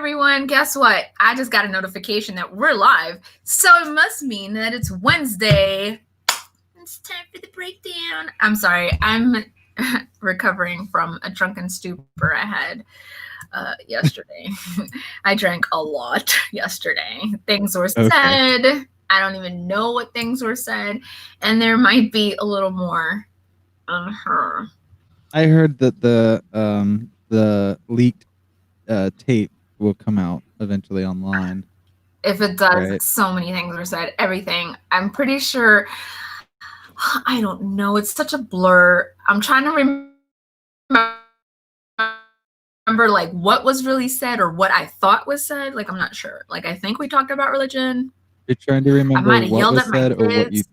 everyone. Guess what? I just got a notification that we're live. So it must mean that it's Wednesday. It's time for the breakdown. I'm sorry. I'm recovering from a drunken stupor I had yesterday. I drank a lot yesterday. Things were said. I don't even know what things were said. And there might be a little more on her. I heard that the leaked tape will come out eventually online. If it does, right? So many things were said. Everything. I'm pretty sure. I don't know. It's such a blur. I'm trying to remember like what was really said or what I thought was said. Like I'm not sure. Like I think we talked about religion. You're trying to remember what was said or what you.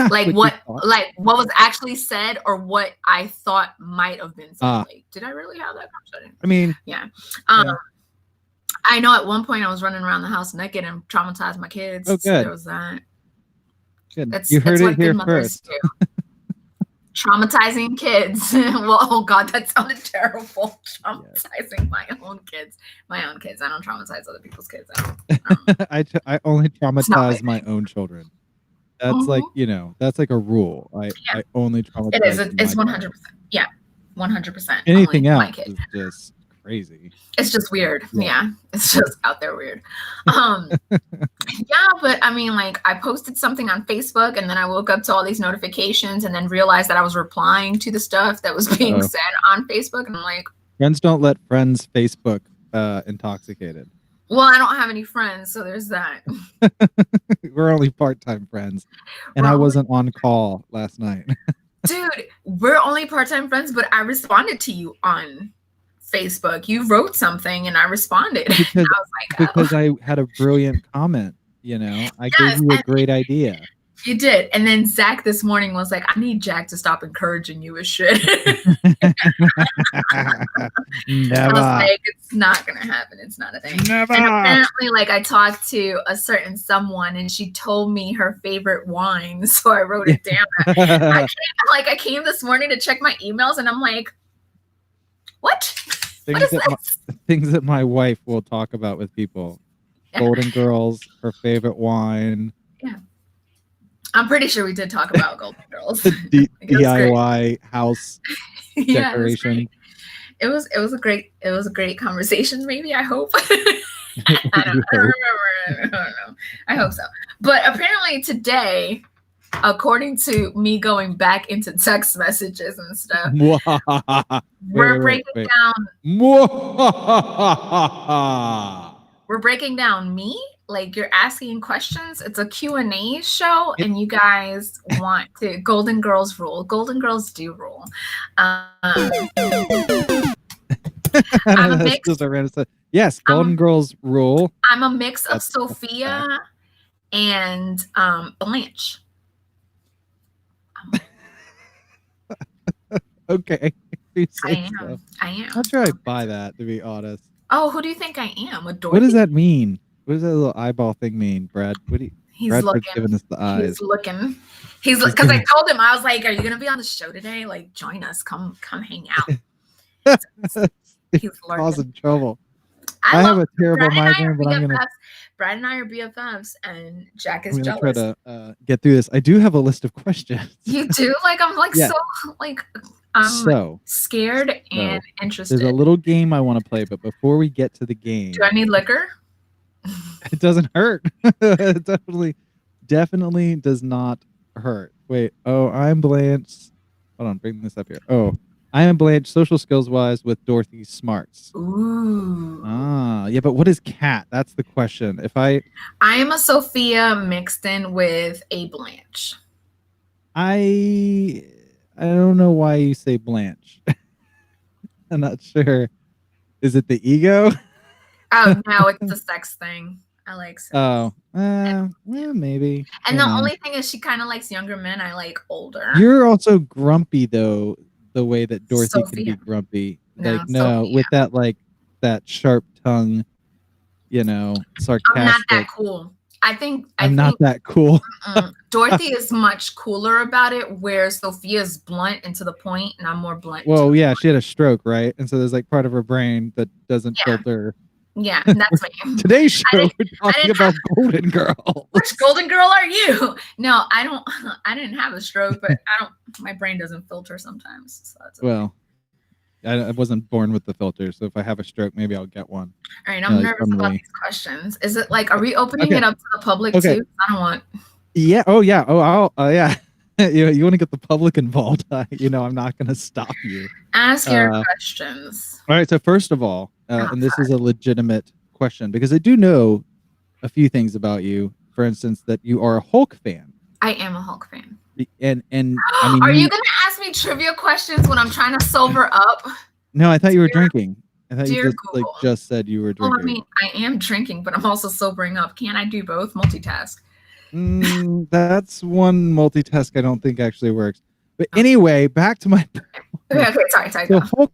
Like what was actually said or what I thought might have been said. Like, did I really have that conversation? I mean, yeah. I know at one point I was running around the house naked and traumatized my kids. Oh, good. So there was that. Good. You heard it here first. Traumatizing kids. Well, oh God, that sounded terrible. Traumatizing my own kids. My own kids. I don't traumatize other people's kids. I only traumatize my own children. That's like, that's like a rule. I only traumatize. It is. It's 100%. Yeah, 100%. Anything else is just crazy. It's just weird. Yeah, it's just out there weird. Yeah, but I mean, like, I posted something on Facebook, and then I woke up to all these notifications, and then realized that I was replying to the stuff that was being said on Facebook, and I'm like, friends don't let friends Facebook intoxicated. Well, I don't have any friends, so there's that. We're only part-time friends, and I wasn't on call last night. Dude, we're only part-time friends, but I responded to you on Facebook. You wrote something, and I responded. Because, and I was like, because I had a brilliant comment. I gave you a great idea. You did. And then Zach this morning was like, I need Jack to stop encouraging you with shit. Never. I was like, it's not going to happen. It's not a thing. Never. And apparently, like, I talked to a certain someone and she told me her favorite wine. So I wrote it down. I came this morning to check my emails and I'm like, what? Things that my wife will talk about with people. Golden Girls, her favorite wine. Yeah. I'm pretty sure we did talk about Golden Girls. DIY house decoration. It was a great conversation. Maybe, I hope. I don't know. I hope so. But apparently today, according to me going back into text messages and stuff, we're breaking down me. Like, you're asking questions. It's a Q&A show, and you guys want to. Golden Girls rule. Golden Girls do rule. Yes, Golden Girls rule. I'm a mix of Sophia and Blanche. Okay. I am. I'm not sure I buy that, to be honest. Oh, who do you think I am? What does that mean? What does that little eyeball thing mean, Brad? He's Bradford's giving us the eyes. He's looking. Because I told him, I was like, "Are you gonna be on the show today? Like, join us. Come hang out." He's causing trouble. I have a terrible migraine, but Brad and I are BFFs, and Jack is jealous. Try to get through this. I do have a list of questions. You do? Like, I'm like I'm scared and interested. There's a little game I want to play, but before we get to the game, do I need liquor? It doesn't hurt. It definitely does not hurt. Wait. Oh, I'm Blanche. Hold on. Bring this up here. Oh, I am Blanche, social skills wise, with Dorothy Smarts. Ooh. Yeah, but what is Cat? That's the question. I am a Sophia mixed in with a Blanche. I don't know why you say Blanche. I'm not sure. Is it the ego? Oh no, it's the sex thing. I like sex. Oh, yeah, maybe. And the only thing is, she kind of likes younger men. I like older. You're also grumpy though, the way that Dorothy can be grumpy. With that that sharp tongue, sarcastic. I'm not that cool. I'm not that cool. Dorothy is much cooler about it, where Sophia's blunt and to the point, and I'm more blunt. Well, yeah, she had a stroke, right? And so there's like part of her brain that doesn't filter. Yeah, that's me. Today's show, we're talking about Golden Girls. Which Golden Girl are you? No, I didn't have a stroke, but my brain doesn't filter sometimes. So that's okay. Well, I wasn't born with the filter, so if I have a stroke, maybe I'll get one. All right, I'm nervous about these questions. Is it like, are we opening it up to the public too? I don't want. Yeah. Oh, yeah. Oh, yeah. You want to get the public involved? I'm not going to stop you. Ask your questions. All right. So first of all, and this is a legitimate question because I do know a few things about you. For instance, that you are a Hulk fan. I am a Hulk fan. And I mean, are you going to ask me trivia questions when I'm trying to sober up? No, I thought you were drinking. I thought you just just said you were drinking. Well, I mean, I am drinking, but I'm also sobering up. Can't I do both? Multitask. That's one multitask I don't think actually works. But anyway, back to my. Okay, sorry. So Hulk,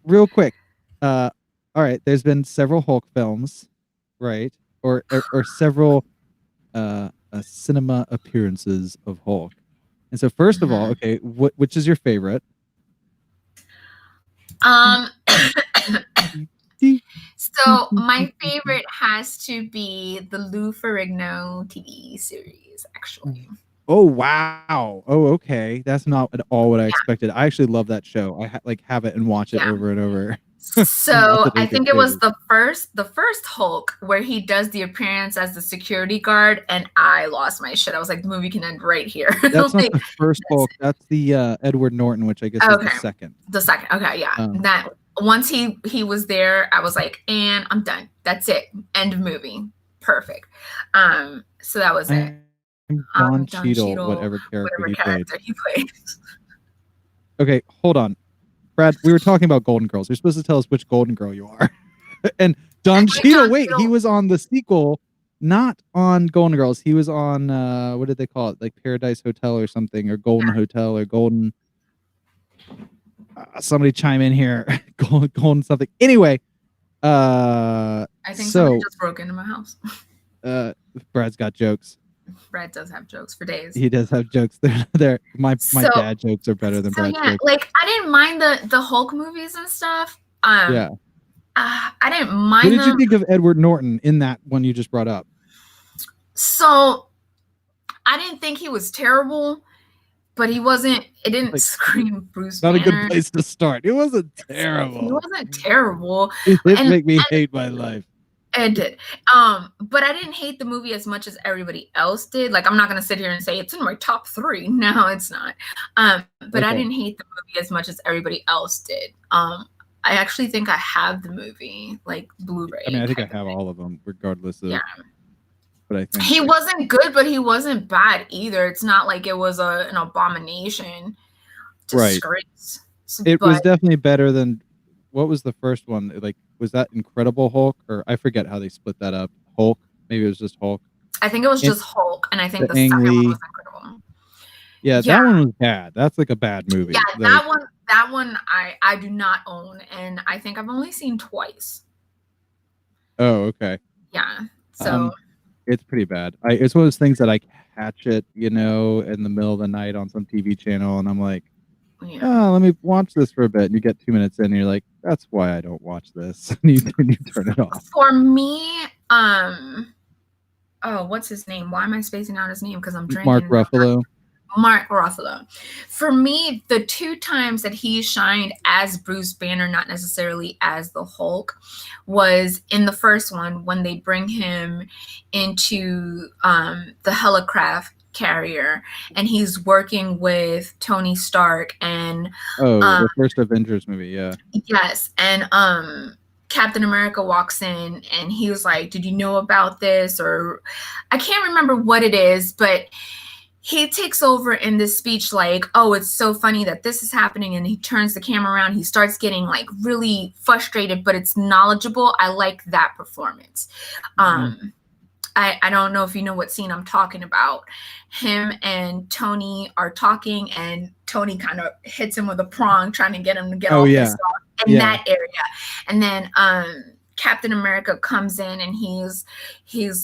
real quick. All right, there's been several Hulk films, right? Or several cinema appearances of Hulk. And so first of all, okay, which is your favorite? So my favorite has to be the Lou Ferrigno TV series, actually. Oh wow! Oh okay, that's not at all what I expected. I actually love that show. I have it and watch it over and over. So I think it was the first Hulk where he does the appearance as the security guard, and I lost my shit. I was like, the movie can end right here. That's not the first Hulk. That's the Edward Norton, which I guess is the second. The second. Okay, yeah. That once he was there, I was like, and I'm done. That's it. End of movie. Perfect. So that was it. Don Cheadle, whatever character he played. Okay, hold on. Brad, we were talking about Golden Girls. You're supposed to tell us which Golden Girl you are. And Don Cheadle, he was on the sequel, not on Golden Girls. He was on, what did they call it? Like Paradise Hotel or something, or Golden Hotel, or Golden... somebody chime in here. Golden something. Anyway. I think somebody just broke into my house. Brad's got jokes. Brad does have jokes for days. He does have jokes. They're my dad jokes are better than Brad's jokes. Like I didn't mind the Hulk movies and stuff. I didn't mind. What did you think of Edward Norton in that one you just brought up? So I didn't think he was terrible, but he wasn't. It didn't scream Bruce Banner. Not a good place to start. It wasn't terrible. He wasn't terrible. It did make me hate my life. It did. But I didn't hate the movie as much as everybody else did. Like, I'm not going to sit here and say it's in my top 3. No, it's not. But I didn't hate the movie as much as everybody else did. I actually think I have the movie, like, Blu-ray. I mean, I think I have all of them, regardless of... Yeah. But I think... He wasn't good, but he wasn't bad either. It's not like it was an abomination. Disgrace. It was definitely better than... What was the first one? Like, was that Incredible Hulk? Or I forget how they split that up. Hulk? Maybe it was just Hulk. I think it was just Hulk, and I think the second one was Incredible. Yeah, that one was bad. That's like a bad movie. Yeah, that one I do not own, and I think I've only seen twice. Oh, okay. Yeah. So it's pretty bad. It's one of those things that I catch it, in the middle of the night on some TV channel, and I'm like, oh, let me watch this for a bit. And you get 2 minutes in, and you're like, that's why I don't watch this. And you turn it off. For me, what's his name? Why am I spacing out his name? Because I'm drinking. Mark Ruffalo. Mark Ruffalo. For me, the 2 times that he shined as Bruce Banner, not necessarily as the Hulk, was in the first one when they bring him into the helicraft carrier, and he's working with Tony Stark and the first Avengers movie. Yes. And Captain America walks in, and he was like, did you know about this? Or I can't remember what it is, but he takes over in this speech like, oh, it's so funny that this is happening. And he turns the camera around. He starts getting like really frustrated, but it's knowledgeable. I like that performance. I don't know if you know what scene I'm talking about. Him and Tony are talking, and Tony kind of hits him with a prong, trying to get him to get all pissed off in that area. And then Captain America comes in and he's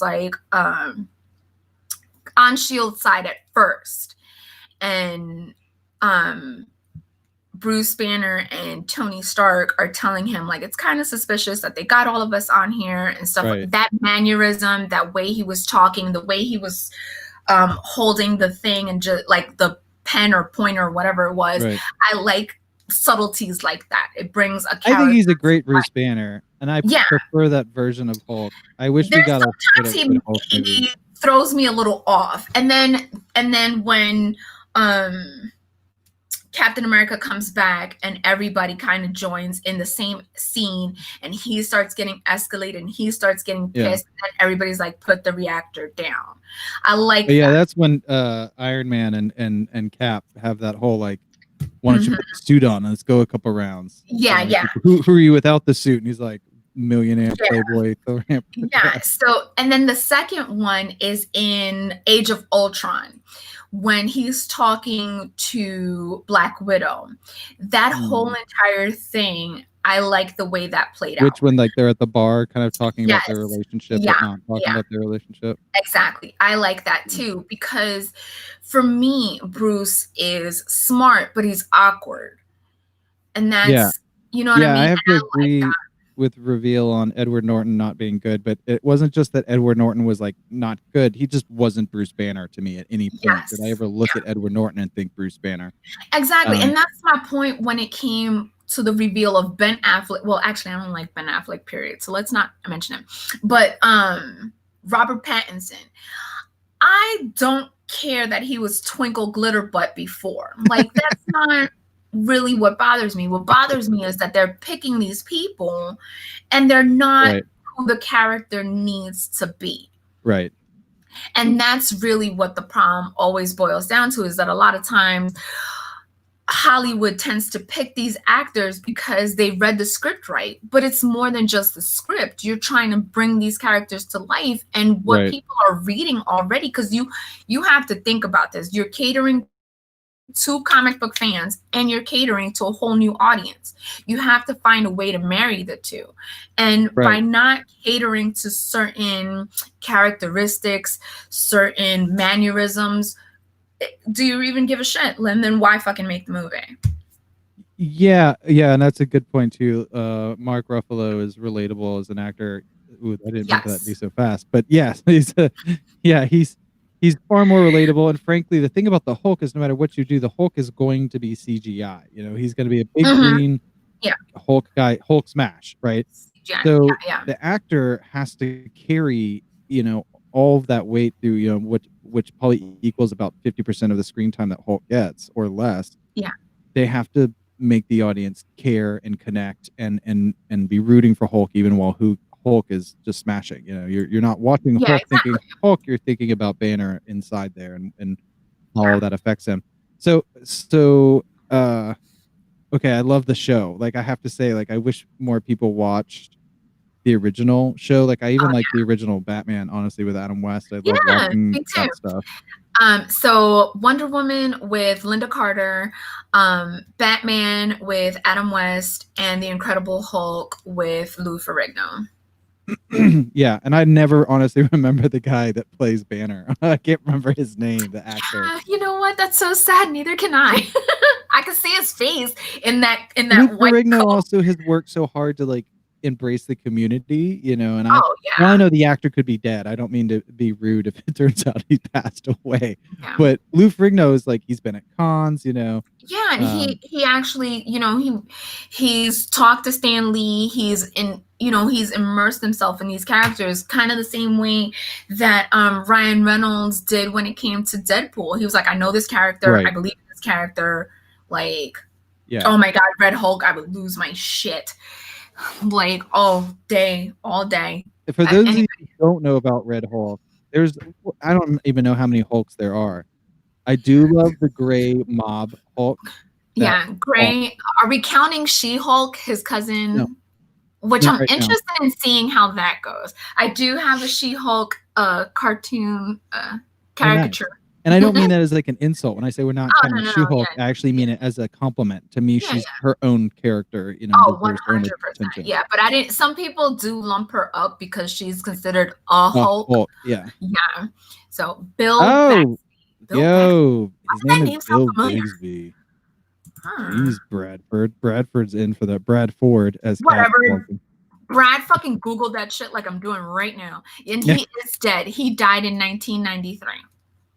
like on Shield's side at first, and Bruce Banner and Tony Stark are telling him like it's kind of suspicious that they got all of us on here and stuff. Right. That mannerism, that way he was talking, the way he was holding the thing and just like the pen or pointer or whatever it was. Right. I like subtleties like that. It brings a character. I think he's a great Bruce Banner, and I prefer that version of Hulk. I wish we got a good Hulk movie. He throws me a little off, and then when Captain America comes back and everybody kind of joins in the same scene, and he starts getting escalated and he starts getting pissed, and everybody's like, put the reactor down. I like that. That's when Iron Man and Cap have that whole like, why don't you put the suit on and let's go a couple rounds. Yeah. Who are you without the suit? And he's like, millionaire playboy. Yeah. So, and then the second one is in Age of Ultron, when he's talking to Black Widow. That whole entire thing, I like the way that played out. Which when like they're at the bar kind of talking about their relationship, but not talking about their relationship. Exactly. I like that too, because for me, Bruce is smart, but he's awkward. And that's, you know what I mean? I have to agree with reveal on Edward Norton not being good, but it wasn't just that Edward Norton was like not good. He just wasn't Bruce Banner to me at any point. Did I ever look at Edward Norton and think Bruce Banner? Exactly. And that's my point when it came to the reveal of Ben Affleck. Well, actually, I don't like Ben Affleck, period. So let's not mention him. But Robert Pattinson, I don't care that he was Twinkle Glitter Butt before. Like, that's not really what bothers me. What bothers me is that they're picking these people and they're not who the character needs to be. Right. And that's really what the problem always boils down to, is that a lot of times Hollywood tends to pick these actors because they read the script right, but it's more than just the script. You're trying to bring these characters to life and what people are reading already, because you have to think about this. You're catering to comic book fans and you're catering to a whole new audience. You have to find a way to marry the two. And by not catering to certain characteristics, certain mannerisms, do you even give a shit? And then why fucking make the movie? Yeah, and that's a good point too. Mark Ruffalo is relatable as an actor. Ooh, I didn't think that'd be so fast, but yes, he's far more relatable. And frankly, the thing about the Hulk is no matter what you do, the Hulk is going to be CGI. You know, he's going to be a big green Hulk guy, Hulk smash, right? So the actor has to carry, you know, all of that weight through, you know, which probably equals about 50% of the screen time that Hulk gets or less. Yeah. They have to make the audience care and connect and be rooting for Hulk even while Hulk is just smashing. You know, you're not watching Hulk thinking Hulk, you're thinking about Banner inside there and how that affects him. So okay, I love the show. Like, I have to say, like, I wish more people watched the original show. Like, I even like the original Batman, honestly, with Adam West. I love watching that stuff. So Wonder Woman with Linda Carter, Batman with Adam West, and The Incredible Hulk with Lou Ferrigno. Yeah, and I never honestly remember the guy that plays Banner. I can't remember his name, the actor. You know what? That's so sad. Neither can I. I can see his face in that Lou white Ferrigno coat. also has worked so hard to like embrace the community, you know, and I know the actor could be dead. I don't mean to be rude if it turns out he passed away. Yeah. But Lou Ferrigno is like, he's been at cons, you know. Yeah, and he actually, you know, he's talked to Stan Lee. He's immersed himself in these characters, kind of the same way that Ryan Reynolds did when it came to Deadpool. He was like, I know this character, I believe in this character. Like, oh my God, Red Hulk, I would lose my shit. Like, all day. For those of you who don't know about Red Hulk, I don't even know how many Hulks there are. I do love the gray mob Hulk. Gray. Hulk. Are we counting She-Hulk, his cousin? No. Which I'm interested in seeing how that goes. I do have a She-Hulk cartoon caricature. And I don't mean that as like an insult. When I say we're not Oh, talking no, about no, no, She-Hulk, yeah, I actually mean it as a compliment. To me, yeah, she's yeah. her own character, you know, and Oh, deserves her own 100%. attention. Yeah, but I didn't. Some people do lump her up because she's considered a Hulk. Hulk, yeah. Yeah. So Bill Oh, Baxby. Bill Baxby. yo, Why his does name that is name sound Bill familiar? Bigsby. Huh. Jeez, Bradford. Bradford's in for the Bradford, as Cass calls Whatever. him. Brad fucking Googled that shit like I'm doing right now. And Yeah. he is dead. He died in 1993.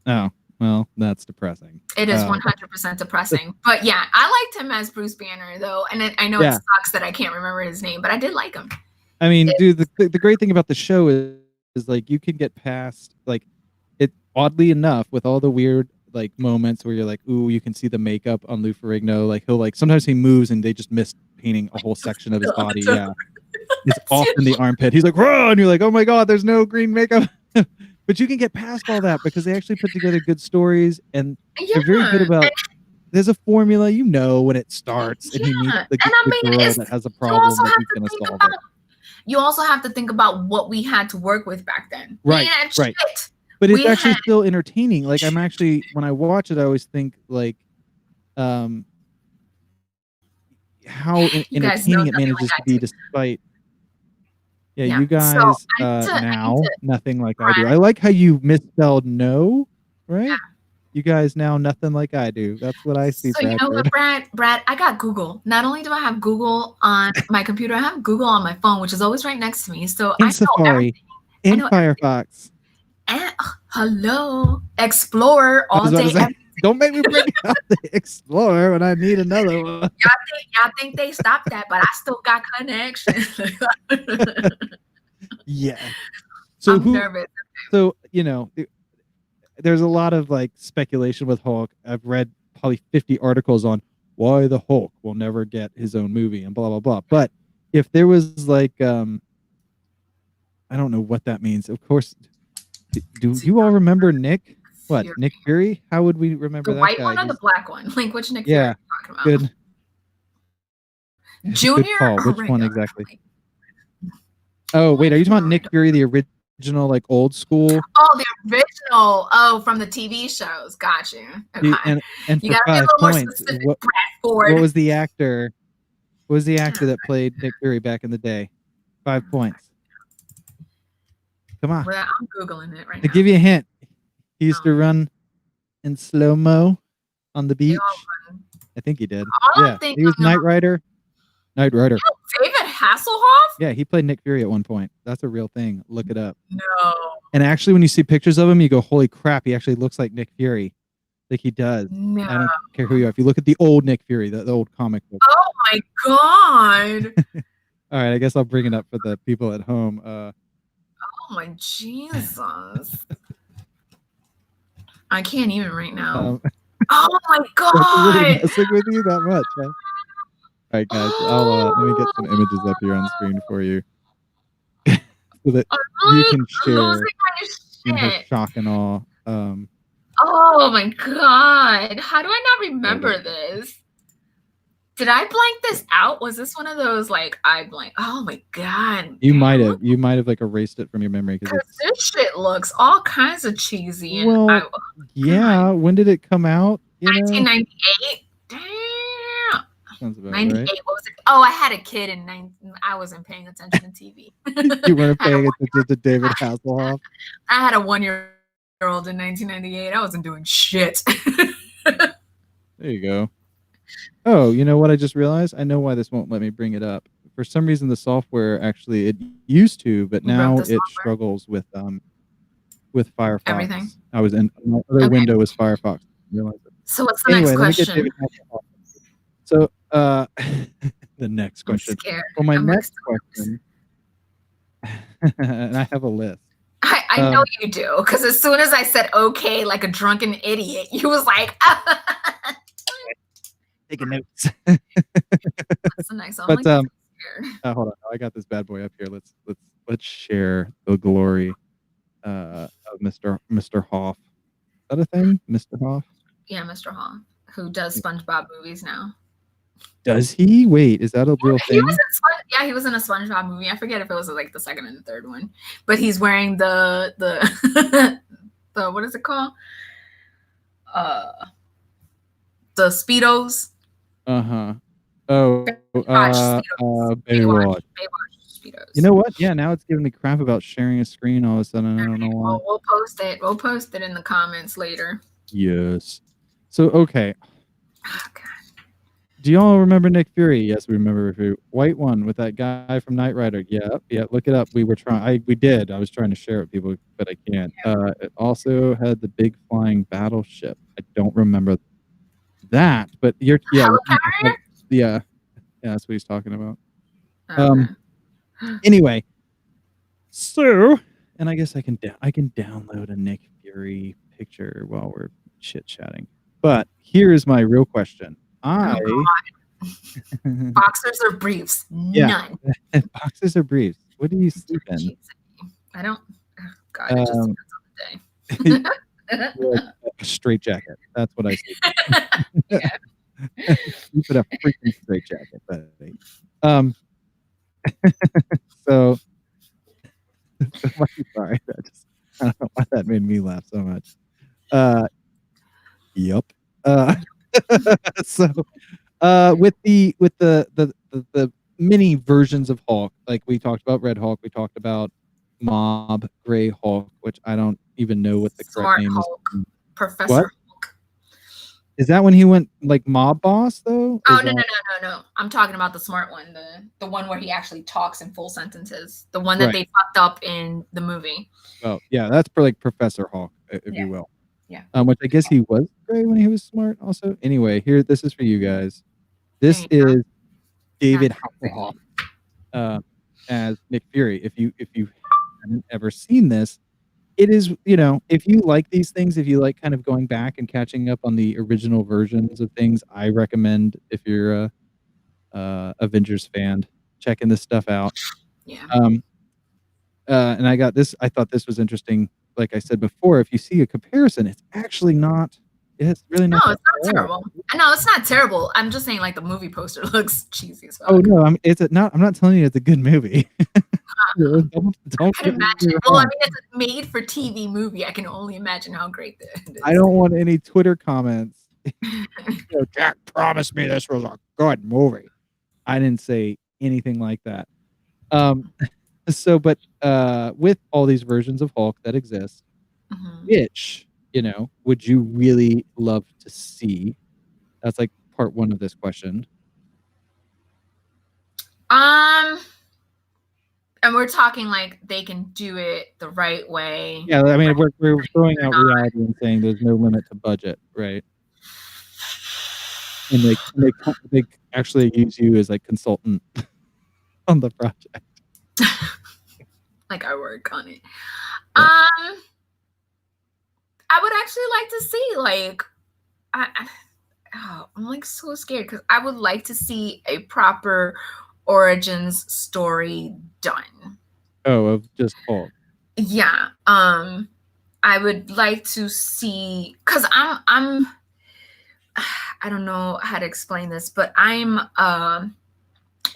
Oh, well, that's depressing. It is 100% depressing. But yeah, I liked him as Bruce Banner, though. And I know it sucks that I can't remember his name, but I did like him. I mean, dude, the great thing about the show is like you can get past like it. Oddly enough, with all the weird like moments where you're like, ooh, you can see the makeup on Lou Ferrigno. Like he'll like sometimes he moves and they just miss painting a whole section of his body. Yeah, it's often the armpit. He's like, whoa, and you're like, oh my god, there's no green makeup. But you can get past all that because they actually put together good stories and they're very good about. There's a formula, you know, when it starts and he meets the girl that has a problem that he's gonna solve it. You also have to think about what we had to work with back then. Right. But it's actually still entertaining. Like I'm actually, when I watch it, I always think like, how entertaining it manages to be despite. Yeah, you guys now nothing like I do. I like how you misspelled no, right? Yeah. You guys now nothing like I do. That's what I see. So you know what, Brad, I got Google. Not only do I have Google on my computer, I have Google on my phone, which is always right next to me. So in Safari, in Firefox. And hello, Explorer all day. Don't make me bring out the Explorer when I need another one. Y'all think they stopped that, but I still got connection. Yeah. So I'm nervous. So you know, there's a lot of like speculation with Hulk. I've read probably 50 articles on why the Hulk will never get his own movie and blah blah blah. But if there was like, I don't know what that means. Of course, do you all remember Nick? What, Nick Fury? How would we remember that guy? The white one or the black one? Like which Nick Fury are you talking about? Good. Junior? Good call. Which one exactly? Oh, wait, are you talking about Nick Fury, the original, like old school? Oh, the original. Oh, from the TV shows. Got you. Okay. And you for 5 points, what was the actor? What was the actor that played Nick Fury back in the day? 5 points. Come on. Well, I'm Googling it right now. To give you a hint, he used to run in slow-mo on the beach. I think he did. Yeah, he was Knight Rider. Knight Rider. David Hasselhoff? Yeah, he played Nick Fury at one point. That's a real thing. Look it up. No. And actually, when you see pictures of him, you go, holy crap, he actually looks like Nick Fury. Like he does. No. I don't care who you are. If you look at the old Nick Fury, the old comic book. Oh my god. All right, I guess I'll bring it up for the people at home. Oh my Jesus. I can't even right now. Oh my god. Really messing with you that much, huh? All right, guys, I'll let me get some images up here on screen for you, so that you can share in her shock and awe. Oh my god! How do I not remember this? Did I blank this out? Was this one of those like I blank? Oh my god! You might have like erased it from your memory because this shit looks all kinds of cheesy. And well, yeah. When did it come out? 1998. Damn. Sounds about 98. right. What was it? Oh, I had a kid in I wasn't paying attention to TV. You weren't paying attention to David Hasselhoff. I had a 1-year-old in 1998. I wasn't doing shit. There you go. Oh, you know what I just realized? I know why this won't let me bring it up. For some reason, the software actually, it used to, but now it struggles with Firefox. Everything. I was in my other window was Firefox. So what's the next question? So the next question. I'm scared. Well, my next question, and I have a list. I know you do, because as soon as I said okay, like a drunken idiot, you was like, taking notes. That's the next one. But hold on, I got this bad boy up here. Let's share the glory of Mr. Hoff. Is that a thing, Mr. Hoff? Yeah, Mr. Hoff, who does SpongeBob movies now. Does he? Wait, is that a real thing? He was in a SpongeBob movie. I forget if it was like the second and the third one, but he's wearing the the what is it called? the Speedos. Uh-huh. Oh, Baywatch Speedos. Baywatch. Baywatch Speedos. You know what? Yeah, now it's giving me crap about sharing a screen all of a sudden. I don't know why. Well, we'll post it. We'll post it in the comments later. Yes. So, okay. Oh, God. Do y'all remember Nick Fury? Yes, we remember Fury. White one with that guy from Knight Rider. Yeah, look it up. We were trying. We did. I was trying to share it with people, but I can't. It also had the big flying battleship. I don't remember that, but yeah, yeah, that's what he's talking about. Okay. Anyway, so, and I guess I can download a Nick Fury picture while we're chit chatting. But here's my real question. Boxers or briefs? Yeah. None. Boxers or briefs? What do you sleep in? I don't. Oh God, it just depends on the day. A straight jacket. That's what I sleep in. Yeah. You put a freaking straight jacket, buddy. So sorry, I don't know why that made me laugh so much. Yep. So with the mini versions of Hulk, like we talked about Red Hulk, we talked about Mob Gray Hulk, which I don't even know what the correct name Hulk. is. Professor What? Hulk. Is that when he went like mob boss though? Oh no! I'm talking about the smart one, the one where he actually talks in full sentences, the one that they fucked up in the movie. Oh yeah, that's for like Professor Hulk, if you will. Yeah. Which I guess he was gray when he was smart. Also, anyway, this is for you guys. This is David Hasselhoff as Nick Fury. If you haven't ever seen this, it is, if you like these things, if you like kind of going back and catching up on the original versions of things, I recommend, if you're a Avengers fan, checking this stuff out. Yeah. And I thought this was interesting. Like I said before, if you see a comparison, it's actually not. It's really not. No, it's not terrible. No, it's not terrible. I'm just saying, like, the movie poster looks cheesy as fuck. Oh no, I'm not telling you it's a good movie. don't imagine. Well, I mean, it's a made-for-TV movie. I can only imagine how great it is. I don't want any Twitter comments. Jack promised me this was a good movie. I didn't say anything like that. So, but with all these versions of Hulk that exist, which would you really love to see? That's like part one of this question. And we're talking like they can do it the right way. Yeah, I mean, we're throwing out reality and saying there's no limit to budget, right? And they actually use you as like consultant on the project. Like I work on it. Yeah. I would actually like to see like I'm like so scared because I would like to see a proper origins story done. Oh, of just Hulk. Yeah. I would like to see, because I don't know how to explain this, but I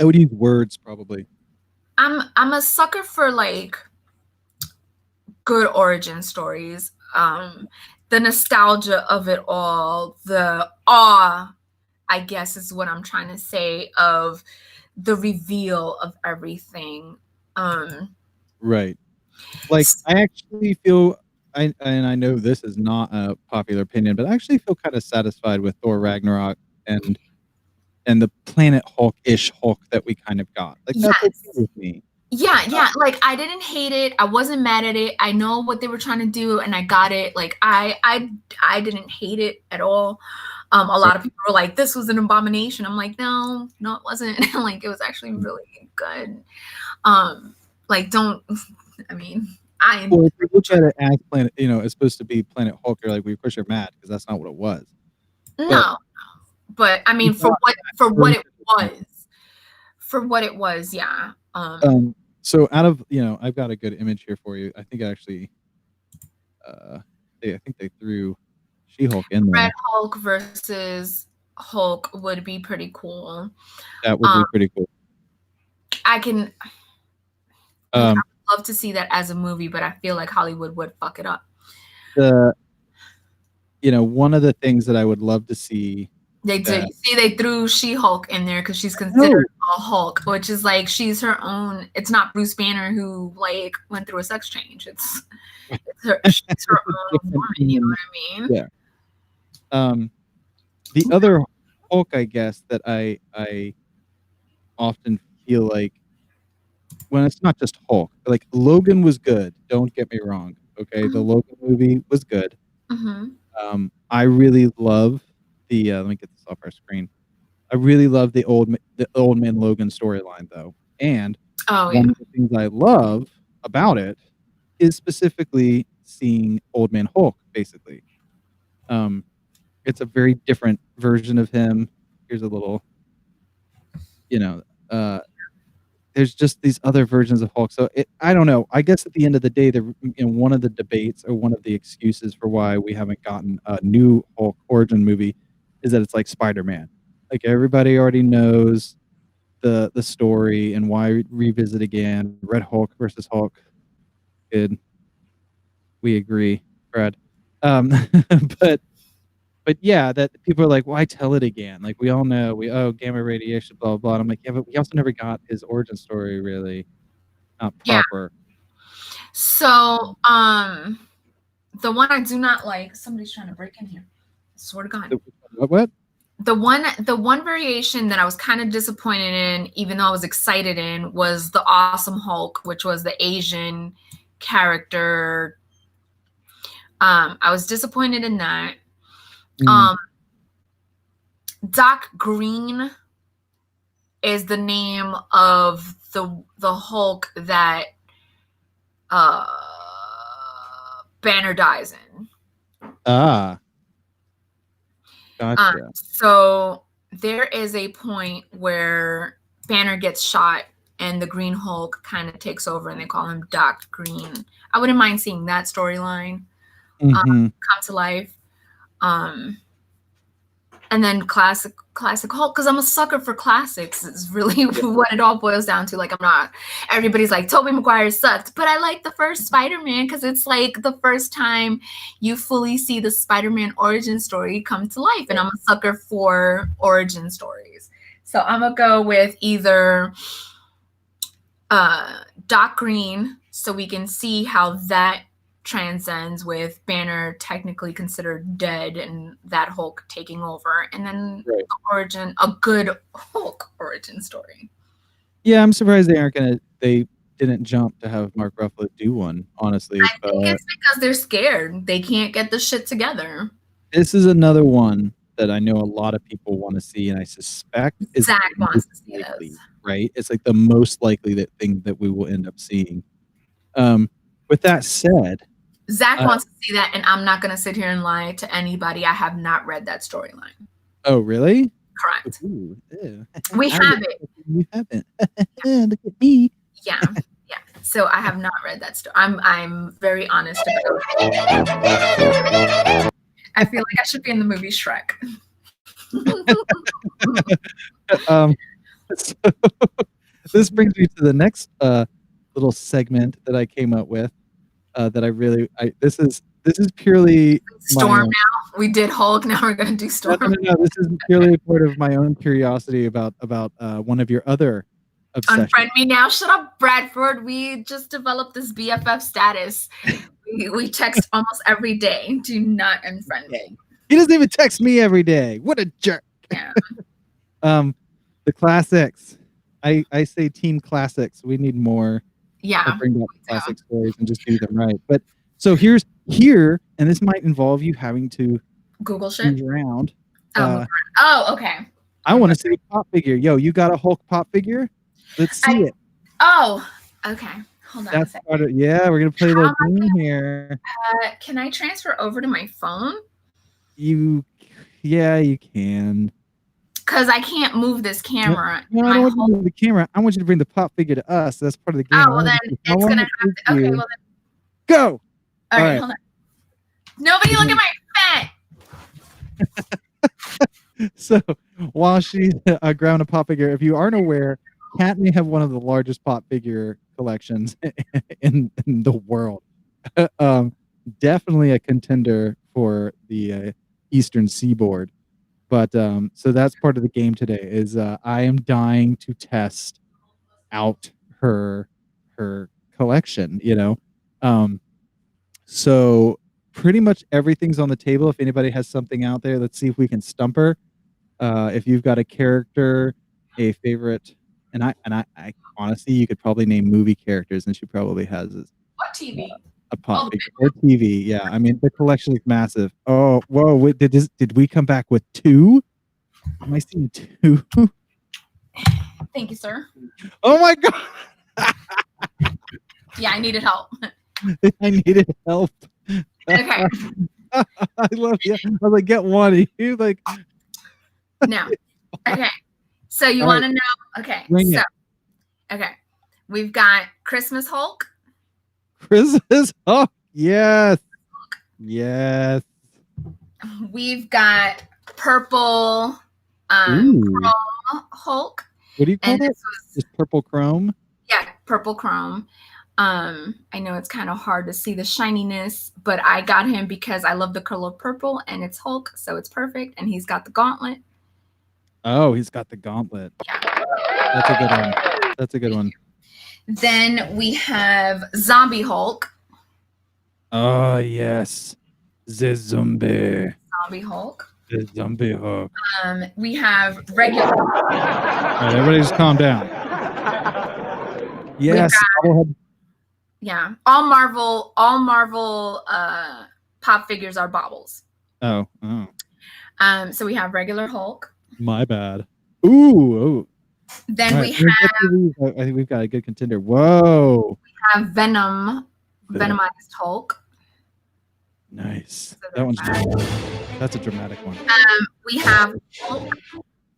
would use words probably. I'm a sucker for like good origin stories. The nostalgia of it all, the awe, I guess is what I'm trying to say, of the reveal of everything. Right. Like I actually feel, and I know this is not a popular opinion, but I actually feel kind of satisfied with Thor Ragnarok and the Planet Hulk-ish Hulk that we kind of got. Like that's okay with me. Yeah. Like I didn't hate it. I wasn't mad at it. I know what they were trying to do, and I got it. Like I didn't hate it at all. A lot of people were like, "This was an abomination." I'm like, "No, it wasn't." Like it was actually really good. Like don't. I mean, well, if you look at it as Planet, it's supposed to be Planet Hulk, you're like, we push your mad because that's not what it was. No, but I mean, for what it was, yeah. So out of I've got a good image here for you. I think actually, I think they threw She-Hulk in there. Red Hulk versus Hulk would be pretty cool. That would be pretty cool. I would love to see that as a movie, but I feel like Hollywood would fuck it up. one of the things that I would love to see. They did. You see, they threw She-Hulk in there because she's No. considered a Hulk, which is like she's her own. It's not Bruce Banner who like went through a sex change. She's her own woman. You know what I mean? Yeah. The other Hulk, I guess, that I often feel like when it's not just Hulk, like Logan was good. Don't get me wrong. Okay, the Logan movie was good. Mm-hmm. I really love the. Let me get this off our screen. I really love the old man Logan storyline though, and one of the things I love about it is specifically seeing Old Man Hulk. Basically, it's a very different version of him. Here's a little, there's just these other versions of Hulk. So I don't know. I guess at the end of the day, one of the debates or one of the excuses for why we haven't gotten a new Hulk origin movie is that it's like Spider-Man. Like everybody already knows the story, and why revisit again? Red Hulk versus Hulk. Good. We agree, Brad. But yeah, that people are like, why tell it again? Like we all know, gamma radiation, blah, blah, blah. And I'm like, yeah, but we also never got his origin story really, not proper. Yeah. So, the one I do not like, somebody's trying to break in here. I swear to God. What? The one variation that I was kind of disappointed in, even though I was excited in, was the Awesome Hulk, which was the Asian character. I was disappointed in that. Doc Green is the name of the Hulk that Banner dies in. Ah. Gotcha. So there is a point where Banner gets shot and the Green Hulk kind of takes over, and they call him Doc Green. I wouldn't mind seeing that storyline come to life. And then classic Hulk, because I'm a sucker for classics. It's really what it all boils down to. Like, I'm not, everybody's like, Tobey Maguire sucked, but I like the first Spider-Man because it's like the first time you fully see the Spider-Man origin story come to life. And I'm a sucker for origin stories. So I'm going to go with either Doc Green, so we can see how that transcends with Banner technically considered dead and that Hulk taking over, and then the origin, a good Hulk origin story. Yeah, I'm surprised they didn't jump to have Mark Ruffalo do one, honestly. I think it's because they're scared. They can't get the shit together. This is another one that I know a lot of people want to see, and I suspect is Zach wants to see likely, this. right? It's like the most likely thing that we will end up seeing. With that said, Zach wants to see that, and I'm not going to sit here and lie to anybody. I have not read that storyline. Oh, really? Correct. Ooh, we have it. You haven't. Look at me. Yeah. So I have not read that story. I'm very honest about it. I feel like I should be in the movie Shrek. So, this brings me to the next little segment that I came up with. That I really, this is purely Storm. Now we did Hulk. Now we're gonna do Storm. No, this is purely part of my own curiosity about one of your other obsessions. Unfriend me now. Shut up, Bradford. We just developed this BFF status. We text almost every day. Do not unfriend me. He doesn't even text me every day. What a jerk. Yeah. The classics. I say team classics. We need more. Yeah. Bring back classic stories and just do them right. But so here, and this might involve you having to Google shit around. Okay. I want to see a pop figure. Yo, you got a Hulk pop figure? Let's see it. Oh, okay. Hold on. That's part of, we're gonna play a little game here. Can I transfer over to my phone? You can. Because I can't move this camera. No, I don't want you to move the camera. I want you to bring the pop figure to us. That's part of the game. Oh, well then it's gonna have to. Okay, well then. Go. All right, hold on. Nobody look at my fat. So while she's ground a pop figure, if you aren't aware, Kat may have one of the largest pop figure collections in the world. Definitely a contender for the Eastern Seaboard. But so that's part of the game today. Is I am dying to test out her collection. So pretty much everything's on the table. If anybody has something out there, let's see if we can stump her. If you've got a character, a favorite, and I honestly, you could probably name movie characters, and she probably has What TV? a pop figure or TV. Yeah, I mean the collection is massive. Oh, whoa! Wait, did we come back with 2? Am I seeing 2? Thank you, sir. Oh my god! Yeah, I needed help. I needed help. Okay. I love you. I was like, get one. You like No. Okay. So you want to know? Okay. Bring so it. okay, we've got Christmas Hulk. Christmas Hulk. Yes. Yes. We've got purple Ooh. chrome Hulk. What do you call And that? this was, Just purple chrome? yeah, purple chrome. I know it's kind of hard to see the shininess, but I got him because I love the color purple and it's Hulk, so it's perfect. And he's got the gauntlet. Oh, he's got the gauntlet. Yeah. That's a good one. That's a good one. Then we have Zombie Hulk. Oh, yes. The zombie. Zombie Hulk. The zombie Hulk. We have regular. All right, everybody just calm down. Yes. Yeah, all Marvel pop figures are baubles. Oh. So we have regular Hulk. My bad. Ooh. Then right, we have. I think we've got a good contender. Whoa. We have Venomized Hulk. Nice. So That one's that's a dramatic one. We have Hulk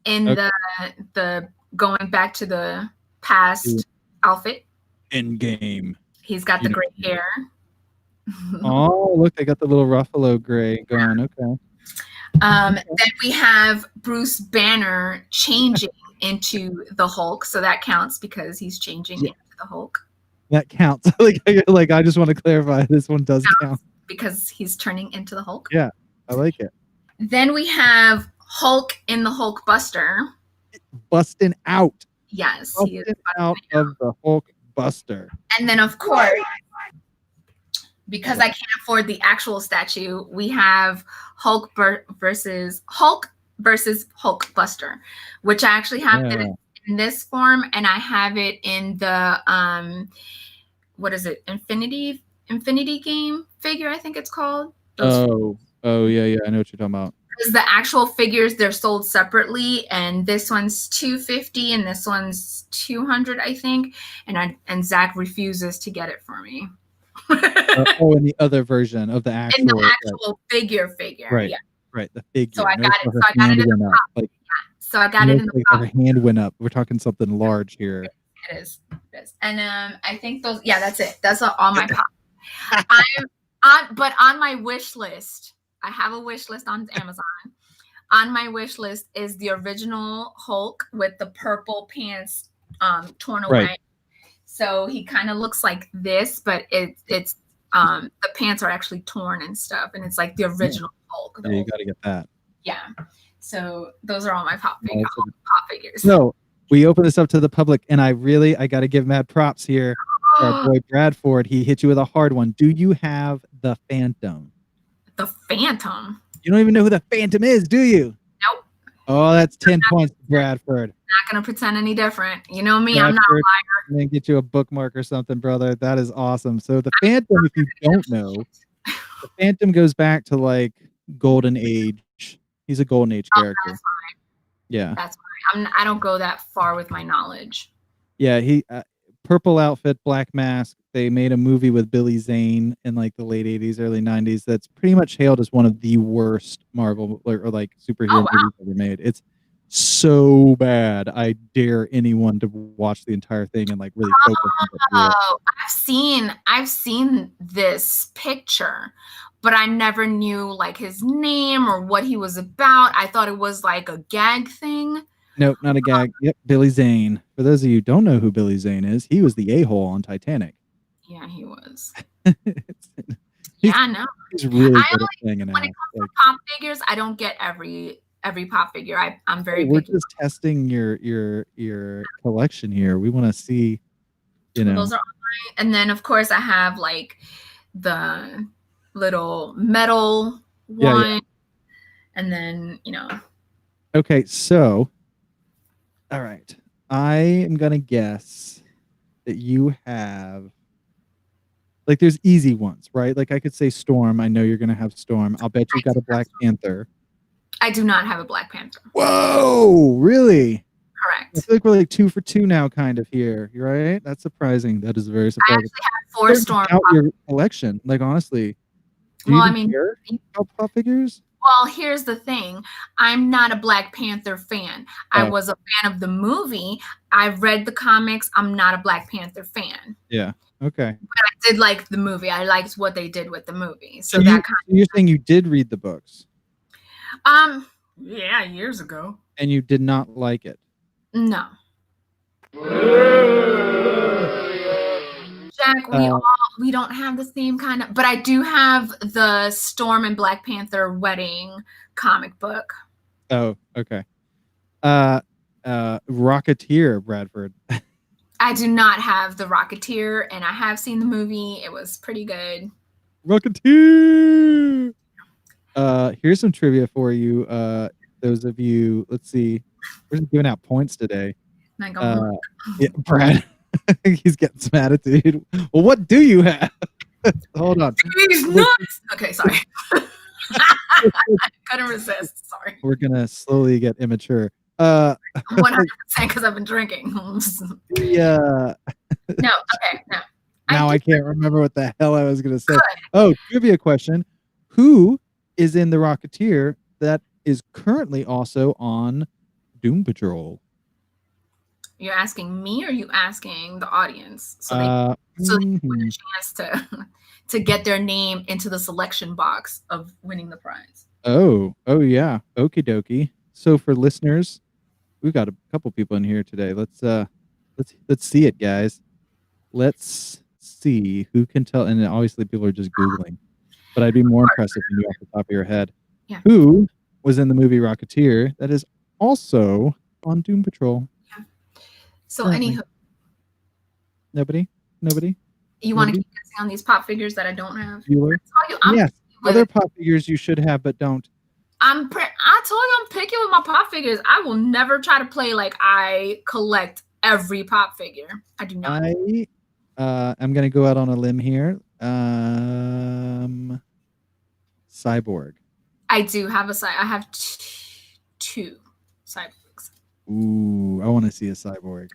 in the going back to the past outfit. In game. He's got the gray hair. Oh, look, they got the little Ruffalo gray going. Okay. Then we have Bruce Banner changing into the Hulk, so that counts because he's changing into the Hulk. That counts. like I just want to clarify, this one does count because he's turning into the Hulk. Yeah, I like it. Then we have Hulk in the Hulk Buster. Busting out. Yes, he is out of the Hulk Buster. And then, of course, because I can't afford the actual statue, we have Hulk versus Hulk Buster, which I actually have it in this form, and I have it in the what is it? Infinity game figure, I think it's called. Oh yeah, I know what you're talking about. Because the actual figures, they're sold separately, and this one's $250 and this one's $200, I think. And Zach refuses to get it for me. In the other version of the actual. In the actual figure. Right. Yeah. Right. The figure. So I got it. So I got it in the pop. So I got it in the pop. Her hand went up. We're talking something large here. It is. And I think those. Yeah, that's it. That's all my pop. But on my wish list, I have a wish list on Amazon. On my wish list is the original Hulk with the purple pants torn away. Right. So he kind of looks like this, but it's the pants are actually torn and stuff, and it's like the original Hulk. Yeah, you got to get that. Yeah. So those are all my pop figures. So we open this up to the public, and I got to give mad props here. Our boy Bradford, he hit you with a hard one. Do you have the Phantom? The Phantom? You don't even know who the Phantom is, do you? Nope. Oh, that's 10 points to Bradford. Not going to pretend any different. You know me, Bradford, I'm not a liar. I'm going to get you a bookmark or something, brother. That is awesome. So the Phantom, if you don't know, the Phantom goes back to like Golden Age. He's a Golden Age character. That's fine. Yeah. That's fine. I don't go that far with my knowledge. Yeah, he purple outfit, black mask. They made a movie with Billy Zane in like the late 80s, early 90s that's pretty much hailed as one of the worst Marvel or like superhero movies ever made. It's so bad. I dare anyone to watch the entire thing and like really focus on it. Oh, I've seen this picture, but I never knew like his name or what he was about. I thought it was like a gag thing. Nope, not a gag. Yep, Billy Zane. For those of you who don't know who Billy Zane is, he was the a-hole on Titanic. Yeah, he was. Yeah, I know. He's really I good at playing an When it ass. comes Like, to pop figures, I don't get every pop figure. I'm very we're picky. just testing your collection here. We want to see, you know. Those are online, and then of course I have like the little metal Yeah, one, and then Okay, so all right. I am gonna guess that you have like there's easy ones, right? Like I could say Storm. I know you're gonna have Storm. I'll bet you've got a Black Panther. I do not have a Black Panther. Whoa, really? I Correct. feel like we're like 2 for 2 now, kind of here. You're right. That's surprising. That is very I surprising. actually have 4 Storm. Out your collection, like honestly. Do you Well, I even mean, care about pop figures? well, here's the thing. I'm not a Black Panther fan. I Oh. was a fan of the movie. I've read the comics. I'm not a Black Panther fan. Yeah. Okay. But I did like the movie. I liked what they did with the movie. So you're saying you did read the books yeah, years ago. and you did not like it. No. Jack, we don't have the same kind of, but I do have the Storm and Black Panther wedding comic book. Oh, okay. Rocketeer, Bradford. I do not have the Rocketeer, and I have seen the movie. It was pretty good. Rocketeer. Here's some trivia for you. Those of you, let's see, we're just giving out points today. Yeah, Brad, he's getting some attitude. Well, what do you have? Hold on. He's nuts. Okay, sorry. I couldn't resist. Sorry. We're gonna slowly get immature. 100% because I've been drinking. Yeah. No. Okay. No. Now I can't remember what the hell I was gonna say. Oh, trivia question: who is in the Rocketeer that is currently also on Doom Patrol? You're asking me, or you asking the audience? So they get a chance to get their name into the selection box of winning the prize. Oh yeah. Okie dokie. So for listeners, we've got a couple people in here today. Let's see it, guys. Let's see who can tell. And obviously, people are just Googling. But I'd be more impressed if you knew off the top of your head. Yeah. Who was in the movie Rocketeer that is also on Doom Patrol? Yeah. So anywho. Nobody? You want to keep guessing on these pop figures that I don't have? Bueller? Yes. Other pop figures you should have, but don't. I told you I'm picky with my pop figures. I will never try to play like I collect every pop figure. I do not. I'm gonna go out on a limb here. Cyborg. I do have I have 2 cyborgs. Ooh, I want to see a cyborg.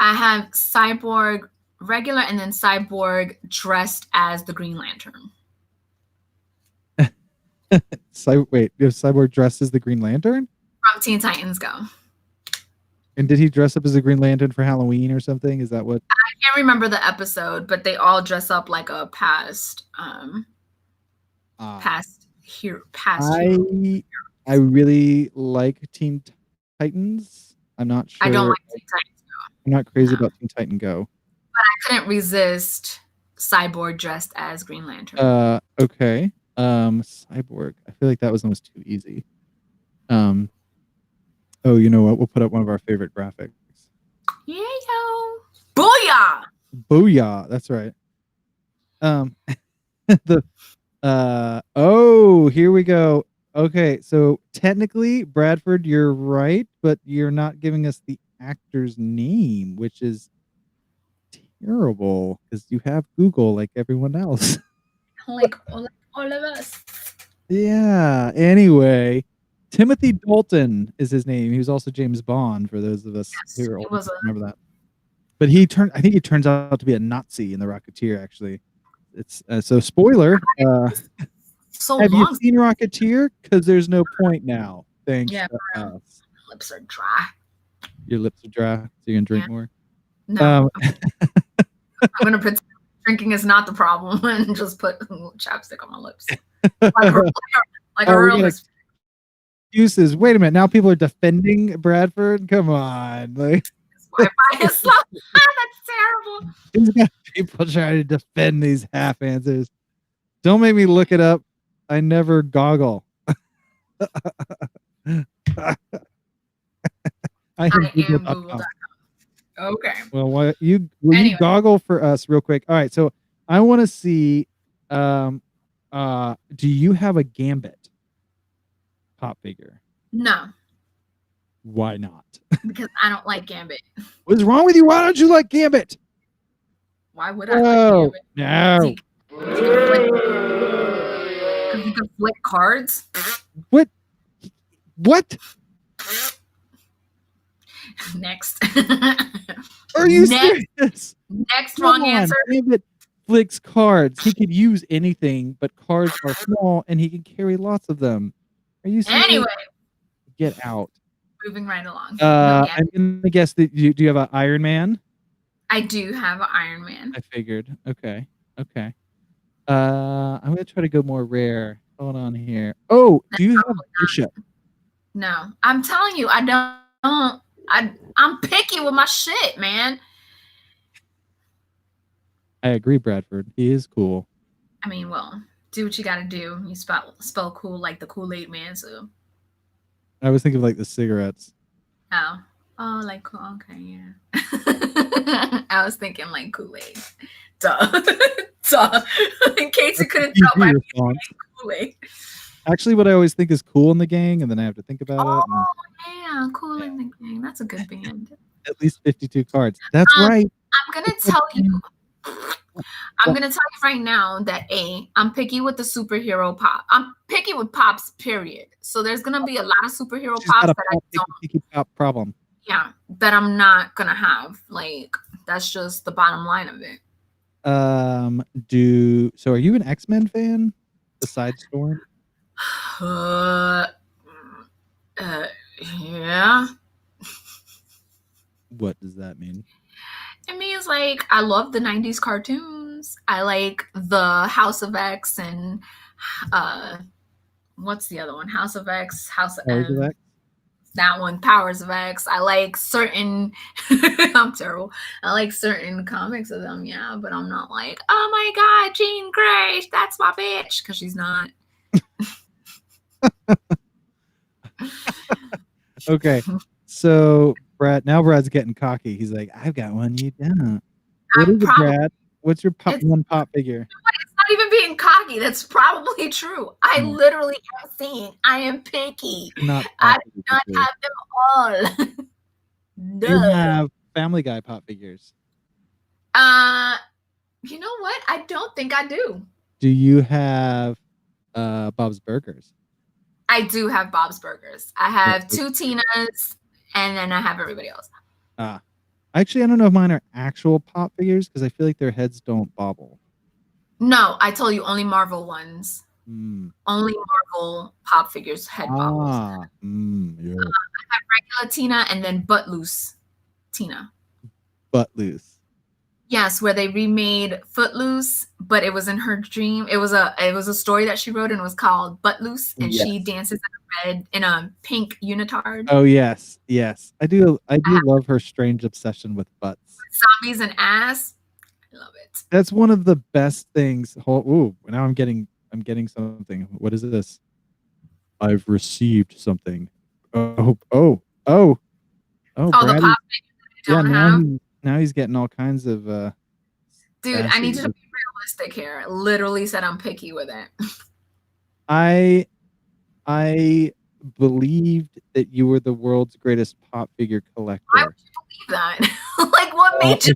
I have Cyborg regular and then Cyborg dressed as the Green Lantern. Wait, you have Cyborg dressed as the Green Lantern? From Teen Titans Go. And did he dress up as a Green Lantern for Halloween or something? Is that what? I can't remember the episode, but they all dress up like a past hero. I really like Teen Titans. I'm not sure. I don't like Teen Titans Go. I'm not crazy about Teen Titan Go. But I couldn't resist Cyborg dressed as Green Lantern. Okay. Cyborg. I feel like that was almost too easy. Oh, you know what? We'll put up one of our favorite graphics. Yeah, yo. Booyah! Booyah. That's right. Oh, here we go. Okay, so technically, Bradford, you're right, but you're not giving us the actor's name, which is terrible because you have Google like everyone else. Like all of us. Yeah. Anyway, Timothy Dalton is his name. He was also James Bond for those of us who are old. Remember that. But I think he turns out to be a Nazi in the Rocketeer. Actually, it's so spoiler. Have you seen Rocketeer? Because there's no point now. Thanks to us. Lips are dry. Your lips are dry, so you're gonna drink more. No, I'm gonna pretend drinking is not the problem and just put chapstick on my lips. Like a real excuses. Wait a minute. Now people are defending Bradford. Come on, like that's terrible. He's got people trying to defend these half answers. Don't make me look it up. I never goggle. I am I am Google.com. Google.com. Okay. Well, will you goggle for us real quick? All right. So I want to see. Do you have a Gambit pop figure? No, Why not? because I don't like Gambit. What's wrong with you? Why don't you like Gambit? Why would I like Gambit? No. You can flip cards. What? What? Next. Are you serious? Next wrong answer. Gambit flicks cards. He could use anything, but cards are small, and he can carry lots of them. Are you serious? Anyway. Get out. Moving right along. I'm gonna guess that do you have an Iron Man? I do have an Iron Man. I figured. Okay. I'm gonna try to go more rare. Hold on here. Oh, do you have Bishop? No, I'm telling you, I don't. I'm picky with my shit, man. I agree, Bradford. He is cool. I mean, well, do what you gotta do. You spell cool like the Kool-Aid man, so. I was thinking of like the cigarettes. Oh, like cool. Okay, yeah. I was thinking like Kool-Aid. Duh. In case you couldn't tell by me saying Kool-Aid. Actually, what I always think is Cool in the Gang, and then I have to think about it. Oh, yeah, Cool in the Gang. That's a good band. At least 52 cards. That's right. I'm gonna tell you. I'm gonna tell you right now that I'm picky with the superhero pop. I'm picky with pops, period. So there's gonna be a lot of superhero pops that I don't. Picky pop problem. Yeah, that I'm not gonna have. Like that's just the bottom line of it. So are you an X-Men fan? Besides Storm? Yeah. What does that mean? It means like I love the 90s cartoons. I like the House of X and what's the other one? House of X, House of Powers M. of X? That one, Powers of X. I like certain I'm terrible. I like certain comics of them, yeah, but I'm not like, oh my god, Jean Grey, that's my bitch, because she's not. Okay. So Brad's getting cocky. He's like, I've got one you don't. What is it, Brad? What's your one pop figure? It's not even being cocky. That's probably true. I literally am saying I am picky. I do not have them all. No. You have Family Guy pop figures. You know what? I don't think I do. Do you have Bob's Burgers? I do have Bob's Burgers. I have 2 Tinas, and then I have everybody else. Actually, I don't know if mine are actual pop figures because I feel like their heads don't bobble. No, I told you only Marvel ones. Only Marvel pop figures head bobbles. Yeah. I have regular Tina and then Butt Loose Tina. Butt Loose. Yes, where they remade Footloose, but it was in her dream. It was a story that she wrote and it was called Butt Loose, and she dances in a pink unitard. Oh yes. I do love her strange obsession with butts. Zombies and ass. I love it. That's one of the best things. Ooh, now I'm getting something. What is this? I've received something. Oh. The pop figure. Now he's getting all kinds of dude, I need you to be realistic here. I literally said I'm picky with it. I believed that you were the world's greatest pop figure collector. I would believe that. Like what made you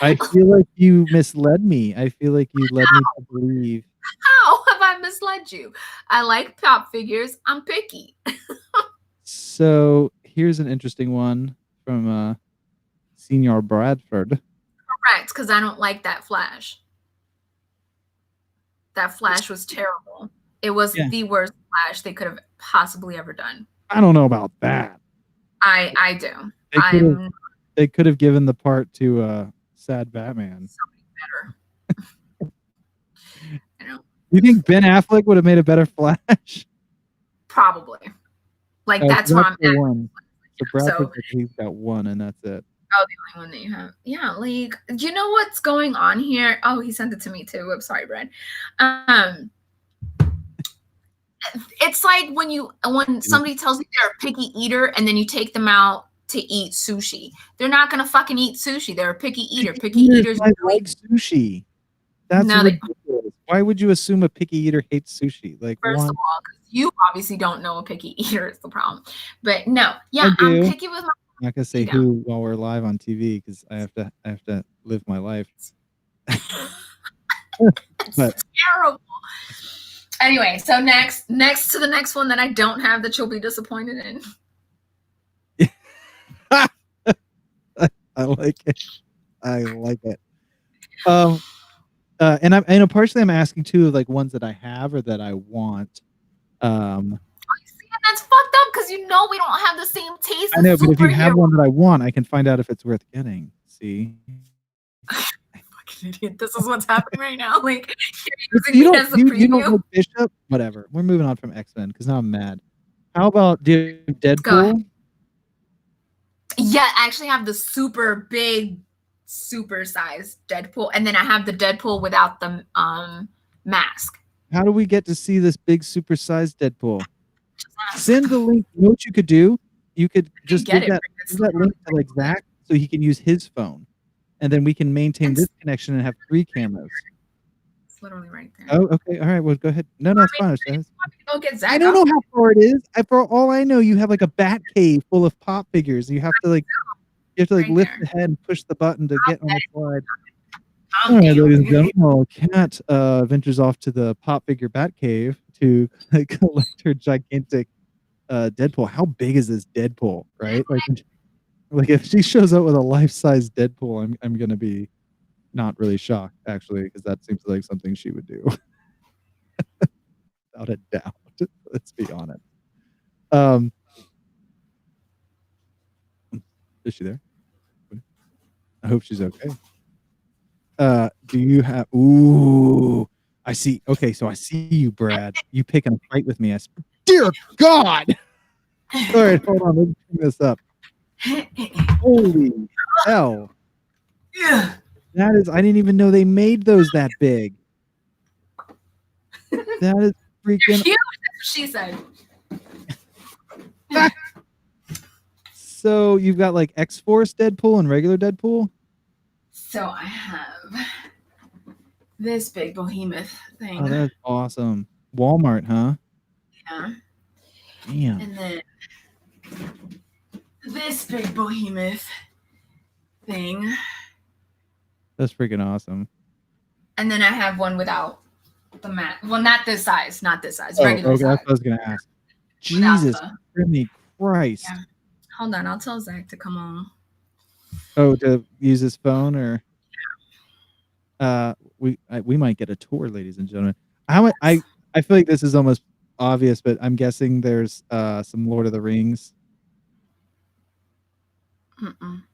I feel like you misled me. I feel like you led me to believe. How have I misled you? I like pop figures. I'm picky. So here's an interesting one from Senior Bradford. Correct, because I don't like that Flash. That Flash was terrible. It was the worst Flash they could have possibly ever done. I don't know about that. I do. They could have given the part to Sad Batman. Something better. I know. You think Ben Affleck would have made a better Flash? Probably. Like that's where I'm at. One. So Bradford, he's got one, and that's it. Oh, the only one that you have. Yeah, like, you know what's going on here? Oh, he sent it to me too. I'm sorry, Brad. It's like when somebody tells you they're a picky eater and then you take them out to eat sushi. They're not gonna fucking eat sushi. They're a picky eater. Picky eaters like sushi. That's no, ridiculous. Why would you assume a picky eater hates sushi? Like, first of all, because you obviously don't know a picky eater is the problem. But no, yeah, I'm picky with my. I'm not gonna say who while we're live on TV because I have to live my life. But terrible. Anyway, so next to the next one that I don't have that you'll be disappointed in. I like it. I like it. And partially I'm asking too, like ones that I have or that I want. That's fucked up because you know we don't have the same taste. I know, but if you have one that I want, I can find out if it's worth getting. See. Fucking idiot. This is what's happening right now. Like you don't know Bishop? Whatever. We're moving on from X-Men because now I'm mad. How about Deadpool? Yeah, I actually have the super big, super sized Deadpool, and then I have the Deadpool without the mask. How do we get to see this big, super sized Deadpool? Send the link. You know what you could do? You could just give that link to like Zach so he can use his phone, and then we can maintain this connection and have 3 cameras. It's literally right there. Oh, okay. All right. Well, go ahead. No, it's fine. Go get Zach. I don't know how far it is. For all I know, you have like a bat cave full of pop figures. You have to like lift the head and push the button to get on the slide. All right, ladies and gentlemen, Kat ventures off to the pop figure bat cave to collect her gigantic Deadpool. How big is this Deadpool, right? Like if she shows up with a life-size Deadpool, I'm gonna be not really shocked actually, because that seems like something she would do. Without a doubt. Let's be honest. Is she there? I hope she's okay. Do you have? Ooh, I see. Okay, so I see you, Brad. You picking a fight with me? Dear God! All right, hold on. Let me bring this up. Holy hell! Yeah. That is. I didn't even know they made those that big. That is freaking. Cute, she said. So you've got like X-Force Deadpool and regular Deadpool. So I have this big behemoth thing. Oh, that's awesome. Walmart, huh? Yeah. Damn. And then this big behemoth thing. That's freaking awesome. And then I have one without the mat. Well, not this size. Regular size. Okay, that's what I was gonna ask. Jesus Christ. Yeah. Hold on, I'll tell Zach to come on. Oh, to use his phone, or we might get a tour, ladies and gentlemen. I feel like this is almost obvious, but I'm guessing there's some Lord of the Rings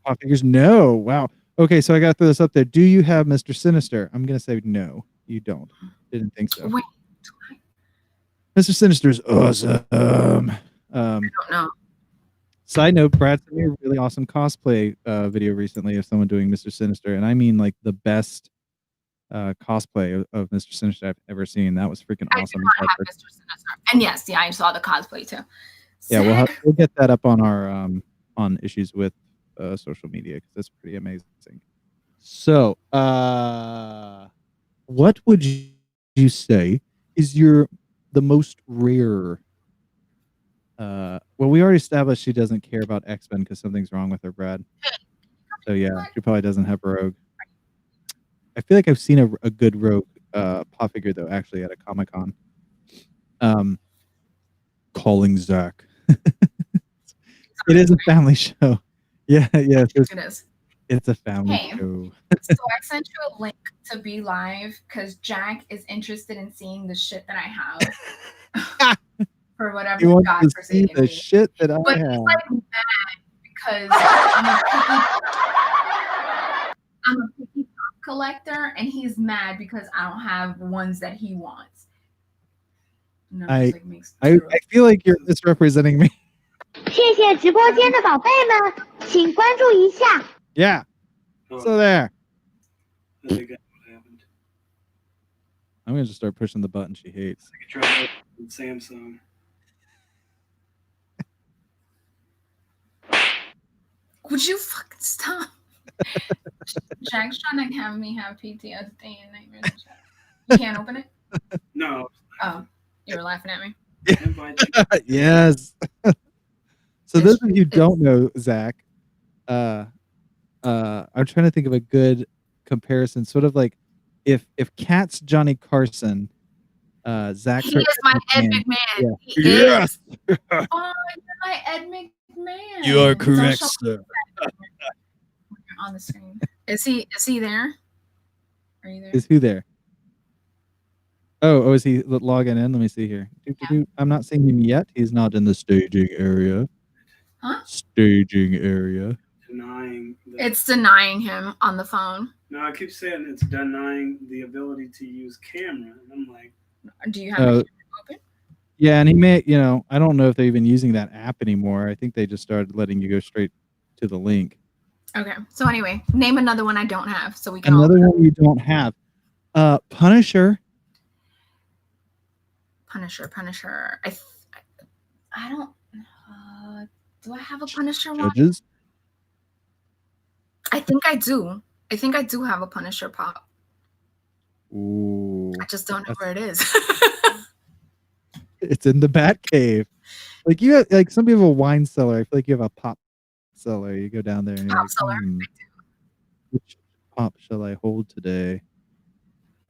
pop figures. No, wow. Okay, so I got to throw this up there. Do you have Mr. Sinister? I'm gonna say no, you don't. Didn't think so. Wait. Mr. Sinister's awesome. I don't know. Side note, Brad sent me a really awesome cosplay video recently of someone doing Mr. Sinister, and I mean like the best cosplay of Mr. Sinister I've ever seen. That was freaking awesome. I have Mr. Sinister. And yes, I saw the cosplay too. Yeah, we'll get that up on our on issues with social media because that's pretty amazing. So, what would you say is the most rare? Well, we already established she doesn't care about X-Men because something's wrong with her, Brad. So yeah, she probably doesn't have Rogue. I feel like I've seen a good Rogue pop figure though, actually at a Comic-Con. Calling Zach. It is a family show. Yeah, it is. It's a family show. So I sent you a link to be live because Jack is interested in seeing the shit that I have. For whatever he wants God to see the shit that I have. He's like mad because I'm a picky pop collector, and he's mad because I don't have ones that he wants. I feel like you're misrepresenting me. 谢谢直播间的宝贝们，请关注一下。Yeah. Oh, So there. I think I know what happened. I'm gonna just start pushing the button she hates. I could try that with Samsung. Would you fucking stop? Jack's trying to have me have PTSD and nightmares and shit. You can't open it? No. Oh, you were laughing at me. Invite you. Yes. So It's- those of you who don't know Zach, I'm trying to think of a good comparison. Sort of like if Cat's Johnny Carson, Zach's He is my Ed McMahon. Yeah. He Yes. is. Oh, you're my Ed McMahon. You are Don't correct, show sir. on the screen. Is he there? Are you there? Is who there? Oh, is he logging in? Let me see here. Yeah. I'm not seeing him yet. He's not in the staging area. Huh? Staging area. Denying. It's denying him on the phone. No, I keep saying it's denying the ability to use camera. And I'm like, Do you have it open? Yeah, and he may, I don't know if they're even using that app anymore. I think they just started letting you go straight to the link. Okay. So anyway, name another one I don't have so we can Another one you don't have. Punisher. Punisher. I don't. Do I have a Punisher one? Judges. I think I do. I think I do have a Punisher pop. Ooh. I just don't know where it is. It's in the Bat Cave. Like you have, like some people have a wine cellar. I feel like you have a pop cellar. You go down there and you're Pop like, cellar. which pop shall I hold today?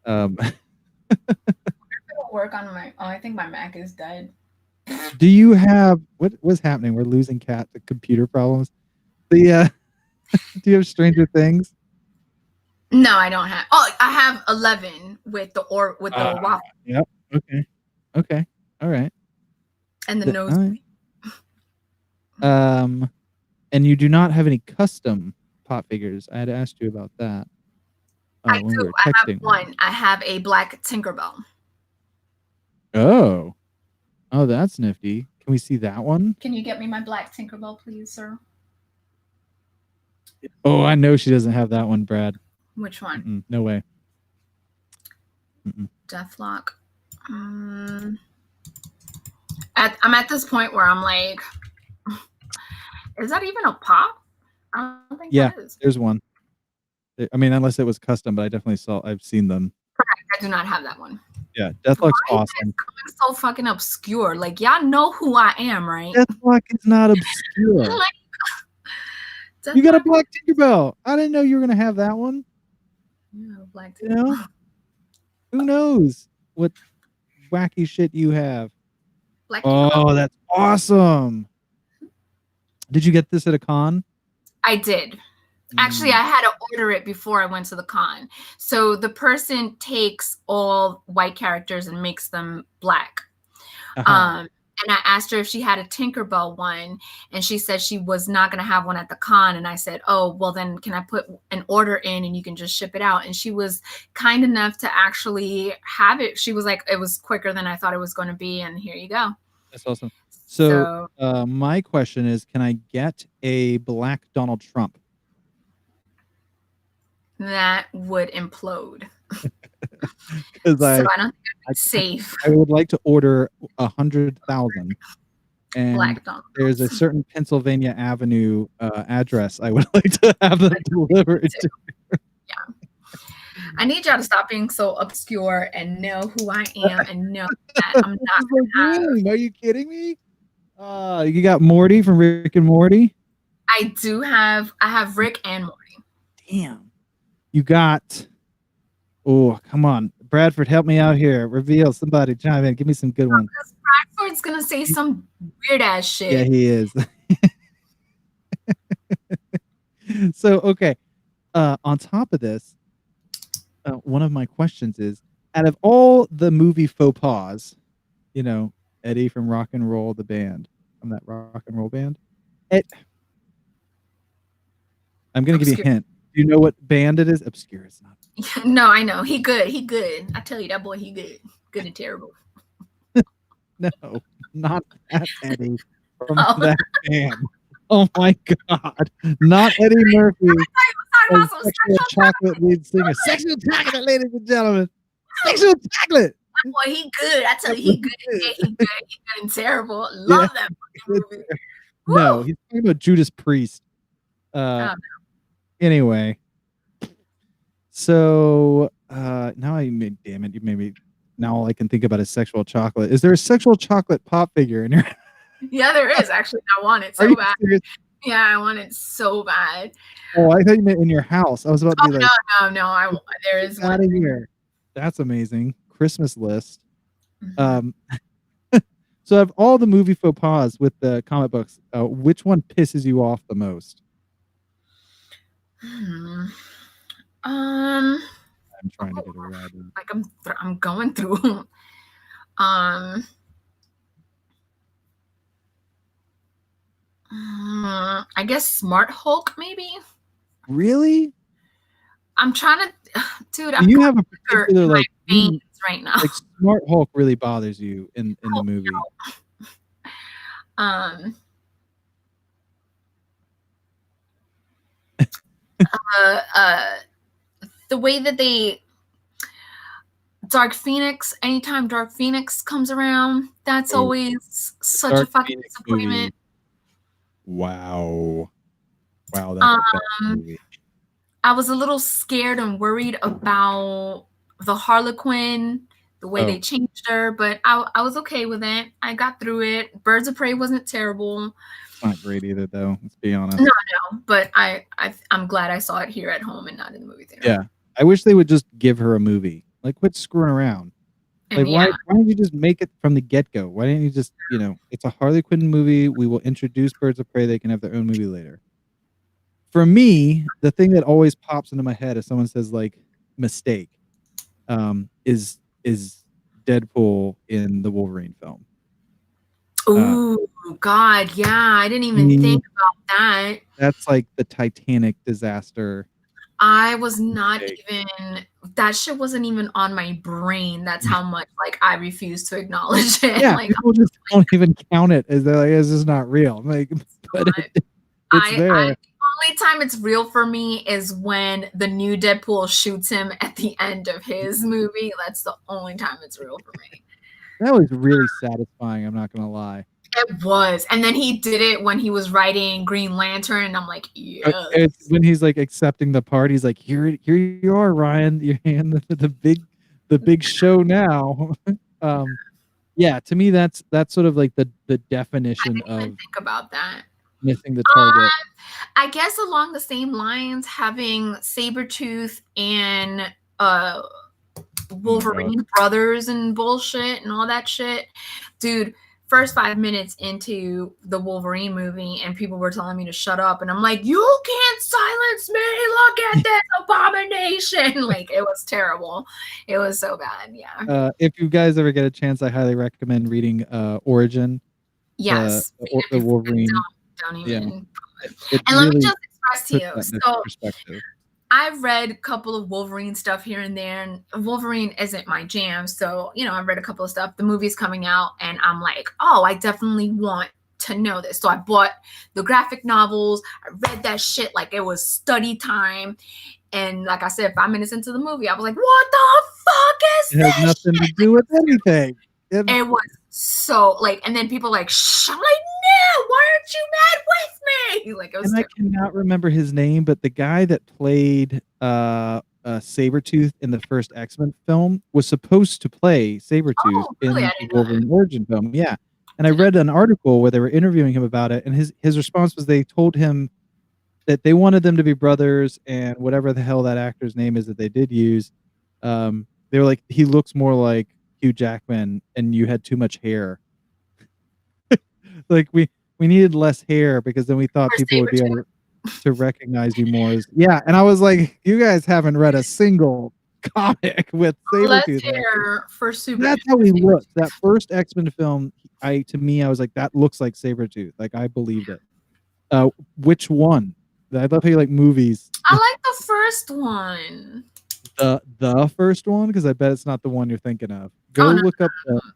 Work on my. Oh, I think my Mac is dead. Do you have what's happening? We're losing Cat to computer problems. Do you have Stranger Things? No, I don't have. Oh, I have 11 with the waffle. Yep. Okay. All right. And the nose. Right. And you do not have any custom pop figures. I had asked you about that. I when do. we were I have texting. one. I have a black Tinkerbell. Oh, that's nifty. Can we see that one? Can you get me my black Tinkerbell, please, sir? Oh, I know she doesn't have that one, Brad. Which one? No way. Deathlock. I'm at this point where I'm like, is that even a pop? I don't think that is. There's one. I mean, unless it was custom, but I definitely I've seen them. Correct. I do not have that one. Yeah, Deathlock's awesome. It's so fucking obscure. Like, y'all know who I am, right? Deathlock is not obscure. You got a black Tinkerbell. I didn't know you were gonna have that one. Yeah, black Tinkerbell. Who knows what wacky shit you have? Black Tinkerbell. That's awesome. Did you get this at a con? I did. Actually, I had to order it before I went to the con. So the person takes all white characters and makes them black. And I asked her if she had a Tinkerbell one, and she said she was not going to have one at the con. And I said, oh, well, then can I put an order in and you can just ship it out? And she was kind enough to actually have it. She was like, it was quicker than I thought it was going to be. And here you go. That's awesome. So my question is, can I get a black Donald Trump? That would implode. Because I don't think it's safe. I would like to order 100,000, and there's a certain Pennsylvania Avenue address I would like to have them delivered to. Yeah, I need y'all to stop being so obscure and know who I am and know that I'm not. Are you kidding me? You got Morty from Rick and Morty. I have Rick and Morty. Damn. You got. Oh, come on. Bradford, help me out here. Reveal, somebody chime in. Give me some good ones. Bradford's going to say some weird ass shit. Yeah, he is. So, okay. On top of this, one of my questions is, out of all the movie faux pas, Eddie from Rock and Roll, the band, from that rock and roll band, I'm going to give you a hint. Do you know what band it is? Obscure. It's not. No, I know. He good. I tell you, that boy, he good. Good and terrible. No, not that Eddie from that band. Oh my God! Not Eddie Murphy. I thought As about some sexual sexual chocolate lead singer. Sexual chocolate, ladies and gentlemen. Sexual chocolate. Boy, he good. I tell you, he good. Yeah, he good. He good and terrible. Yeah. Love that fucking movie. No, Woo! he's talking about Judas Priest. Oh, Anyway, so now damn it, you made me. Now all I can think about is sexual chocolate. Is there a sexual chocolate pop figure in your? yeah, there is actually. I want it Are so you bad. serious? Yeah, I want it so bad. Oh, I thought you meant in your house. I was about to Oh be like, no. There is out one. of here. That's amazing. Christmas list. Mhm. So of all the movie faux pas with the comic books, which one pisses you off the most? Hmm. I'm trying to get a ride. Like I'm going through. Um. I guess Smart Hulk maybe. Really? I'm trying to, dude. Do I've you got have a liquor particular in my like veins right now. like Smart Hulk really bothers you in the movie? Um. The way that they Dark Phoenix. Anytime Dark Phoenix comes around, that's Oh, always such Dark a fucking Phoenix disappointment. movie. Wow, that's a bad movie. I was a little scared and worried about the Harlequin, the way they changed her, but I was okay with it. I got through it. Birds of Prey wasn't terrible. It's not great either, though. Let's be honest. No, but I'm glad I saw it here at home and not in the movie theater. Yeah, I wish they would just give her a movie. Like, quit screwing around. Like, why don't you just make it from the get-go? Why didn't you just, it's a Harley Quinn movie. We will introduce Birds of Prey. They can have their own movie later. For me, the thing that always pops into my head if someone says like mistake, is Deadpool in the Wolverine film. Oh God, yeah, I didn't even think about that. That's like the Titanic disaster. I was not even, that shit wasn't even on my brain. That's how much like I refuse to acknowledge it. Yeah, like people just don't even count it as they're like, this is not real. Like, but it's there. The only time it's real for me is when the new Deadpool shoots him at the end of his movie. That's the only time it's real for me. That was really satisfying. I'm not gonna lie. It was, and then he did it when he was writing Green Lantern, and I'm like, yes. It's when he's like accepting the part. He's like, here you are, Ryan. You're in the big show now. Yeah, to me that's sort of like the definition I didn't even of think about that. missing the target. I guess along the same lines, having Sabretooth and Wolverine brothers and bullshit and all that shit. Dude, first 5 minutes into the Wolverine movie and people were telling me to shut up and I'm like, you can't silence me, look at this abomination. Like, it was terrible. It was so bad. Yeah. If you guys ever get a chance, I highly recommend reading Origin. Yes. The Wolverine. Don't even. Yeah. And let me just express to you. So perspective. I've read a couple of Wolverine stuff here and there, and Wolverine isn't my jam. So, I've read a couple of stuff. The movie's coming out, and I'm like, oh, I definitely want to know this. So I bought the graphic novels. I read that shit like it was study time. And like I said, 5 minutes into the movie, I was like, what the fuck is this? It has nothing to do with anything. It was so like, and then people like, shh. I'm like, no, why aren't you mad with me? Like, it was. And I cannot remember his name, but the guy that played Sabretooth in the first X-Men film was supposed to play Sabretooth in the Wolverine Origin film. Yeah. And I read an article where they were interviewing him about it, and his response was they told him that they wanted them to be brothers, and whatever the hell that actor's name is that they did use, they were like, he looks more like Hugh Jackman, and you had too much hair. Like we needed less hair because then we thought people would be able to recognize you more as and I was like, you guys haven't read a single comic with Sabretooth. Less hair for Super. That's how he looked. That first X-Men film, I was like, that looks like Sabretooth. Like, I believed it. Which one? I love how you like movies. I like the first one. The first one, because I bet it's not the one you're thinking of. Go look up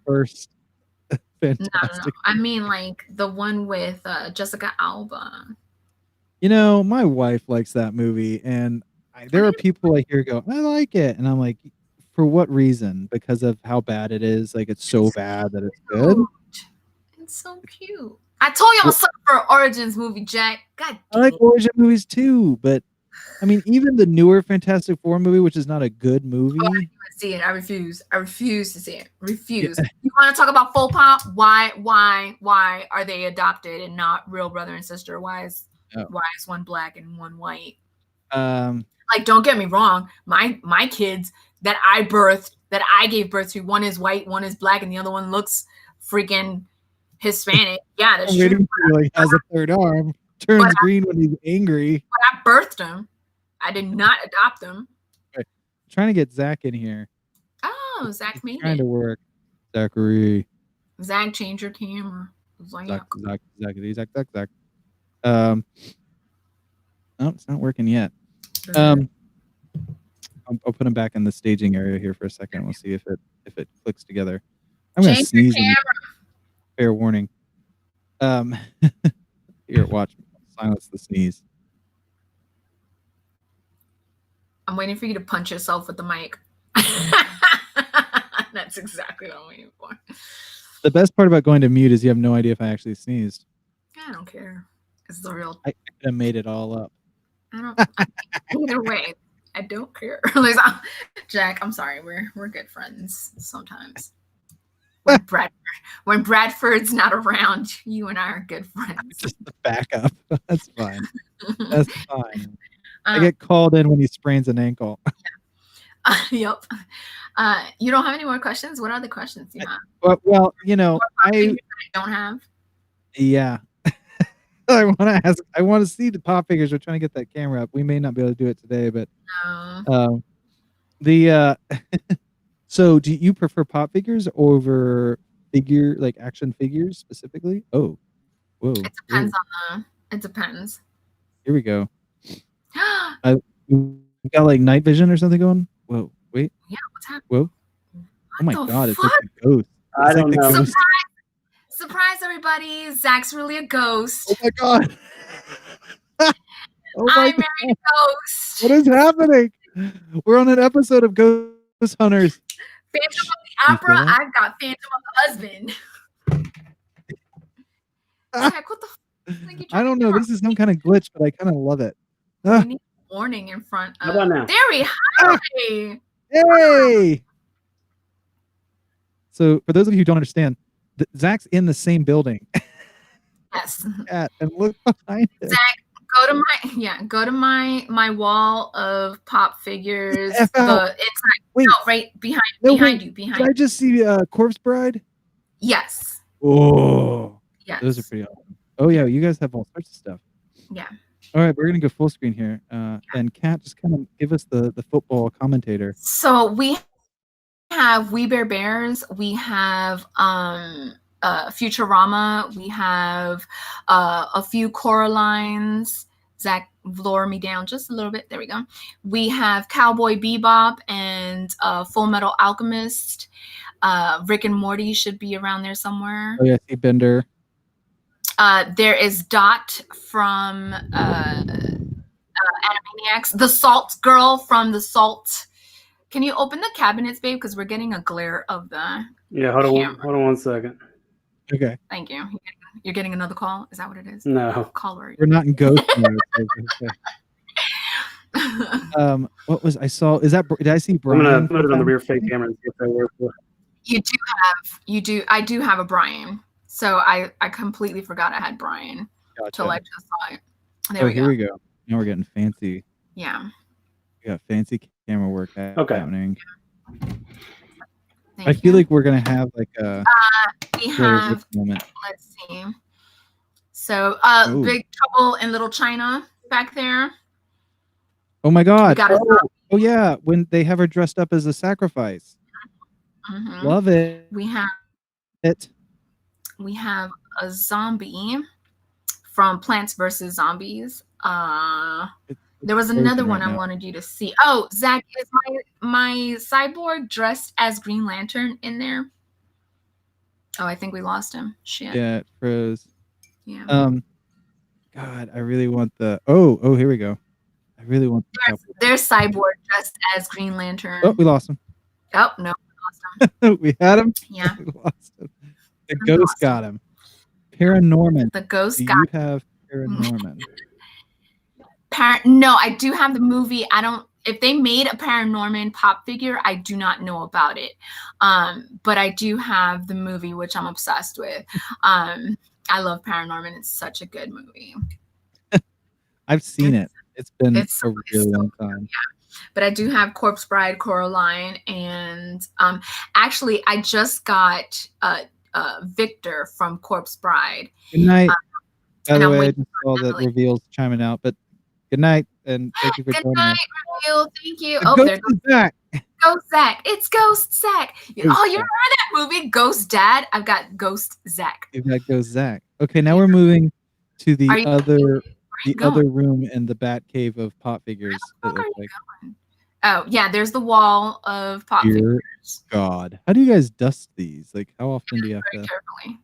the Fantastic. I mean like the one with Jessica Alba. You know, my wife likes that movie, and there are think people I hear go, "I like it," and I'm like, "For what reason? Because of how bad it is? Like it's so bad that it's good?" cute. It's so cute. I told you I'm a Well, sucker for an Origins movie, Jack. God I dang like it. origin movies too, but I mean, even the newer Fantastic Four movie, which is not a good movie. See it. I refuse. I refuse to see it. Yeah. Refuse. You want to talk about faux pas? Why are they adopted and not real brother and sister? Why is Oh. one black and one white? Um, Like, don't get me wrong. My kids that I birthed, that I gave birth to, one is white, one is black, and the other one looks freaking Hispanic. Yeah, that's I'm true. waiting for you, like has a third arm, turns green when he's angry. But I birthed them. I did not adopt them. Right. Trying to get Zach in here. Oh, Zach It's made trying it. to work. Zachary. Zach, change your camera. Zach. No, it's not working yet. I'll put him back in the staging area here for a second. We'll see if it clicks together. I'm gonna sneeze. Fair warning. Here, watch. Silence the sneeze. I'm waiting for you to punch yourself with the mic. That's exactly what I'm waiting for. The best part about going to mute is you have no idea if I actually sneezed. I don't care. It's the real. I could have made it all up. Either way, I don't care. Jack, I'm sorry. We're good friends sometimes. When Bradford's not around, you and I are good friends. Just the backup. That's fine. That's fine. I get called in when he sprains an ankle. Yep. You don't have any more questions? What other questions do you have? Well, you know, I don't have. Yeah. I want to ask. I want to see the pop figures. We're trying to get that camera up. We may not be able to do it today, but No. So do you prefer pop figures over action figures specifically? Oh, whoa. It depends on the. It depends. Here we go. We got like night vision or something going. Whoa, wait. Yeah, what's happening? Whoa. Oh my God, it's like a ghost. I don't know. Surprise, everybody. Zach's really a ghost. Oh my God. Oh my I'm God. married a ghost. What is happening? We're on an episode of Ghost Hunters. Phantom of the Opera. I've got Phantom of the Husband. Zach, what the f- I don't know. This is some kind of glitch, but I kind of love it. We need a warning in front of. How about now? There we hi. Yay! So, for those of you who don't understand, Zach's in the same building. Yes. And look behind him. Zach, go to my wall of pop figures. F out. It's Wait. no, right behind you. Did I just see Corpse Bride? Yes. Oh, Yes. those are pretty awesome. Oh yeah, you guys have all sorts of stuff. Yeah. All right, we're gonna go full screen here. And Kat, just kind of give us the football commentator. So we have We Bear Bears. We have Futurama. We have a few Coralines. Zach, lower me down just a little bit. There we go. We have Cowboy Bebop and Full Metal Alchemist. Rick and Morty should be around there somewhere. Oh yeah, see Bender. There is Dot from Animaniacs. The Salt Girl from the Salt. Can you open the cabinets, babe? Because we're getting a glare of the. Yeah, hold on 1 second. Okay. Thank you. You're getting another call? Is that what it is? No. Caller. We're not in ghost mode. What was I saw? Is that did I see Brian? I'm gonna put it on the rear fake camera and see if that works. I do have a Brian. So I completely forgot I had Brian till I just saw it. There we go. Here we go. Now we're getting fancy. Yeah. We got fancy camera work happening. Thank I feel you. like we're gonna have like a we have moment. Let's see. So Big Trouble in Little China back there. Oh my God. Got Oh yeah, when they have her dressed up as a sacrifice. Mhm. Love it. We have it. We have a zombie from Plants vs. Zombies. There was another one I wanted you to see. Oh, Zach, is my cyborg dressed as Green Lantern in there? Oh, I think we lost him. Shit. Yeah, it froze. Yeah. God, I really want the. Oh, here we go. I really want the cowboy. There's Cyborg dressed as Green Lantern. Oh, we lost him. Oh no, we lost him. We had him. Yeah. We lost him. The ghost got him. Paranorman. The ghost Do got. you have Paranorman? No, I do have the movie. I don't. If they made a Paranorman pop figure, I do not know about it. But I do have the movie, which I'm obsessed with. I love Paranorman. It's such a good movie. I've seen it. It's been It's a really long time. Yeah. But I do have Corpse Bride, Coraline, and actually, I just got Victor from Corpse Bride. Good night. By and the I'm way, I waiting just saw that reveals chiming out, but good night and thank you for Good joining night, us. Reveal. Thank you. The Oh, ghost there is back. Ghost Zach. It's Ghost Zach. Oh, you Zach. remember that movie, Ghost Dad? I've got Ghost Zach. You've got Ghost Zach. Okay, now we're moving to the Are you- other room in the Bat Cave of pop figures. It looks like. Oh, yeah, there's the wall of pop Dear figures. God, how do you guys dust these? Like, how often do you have Very to? carefully.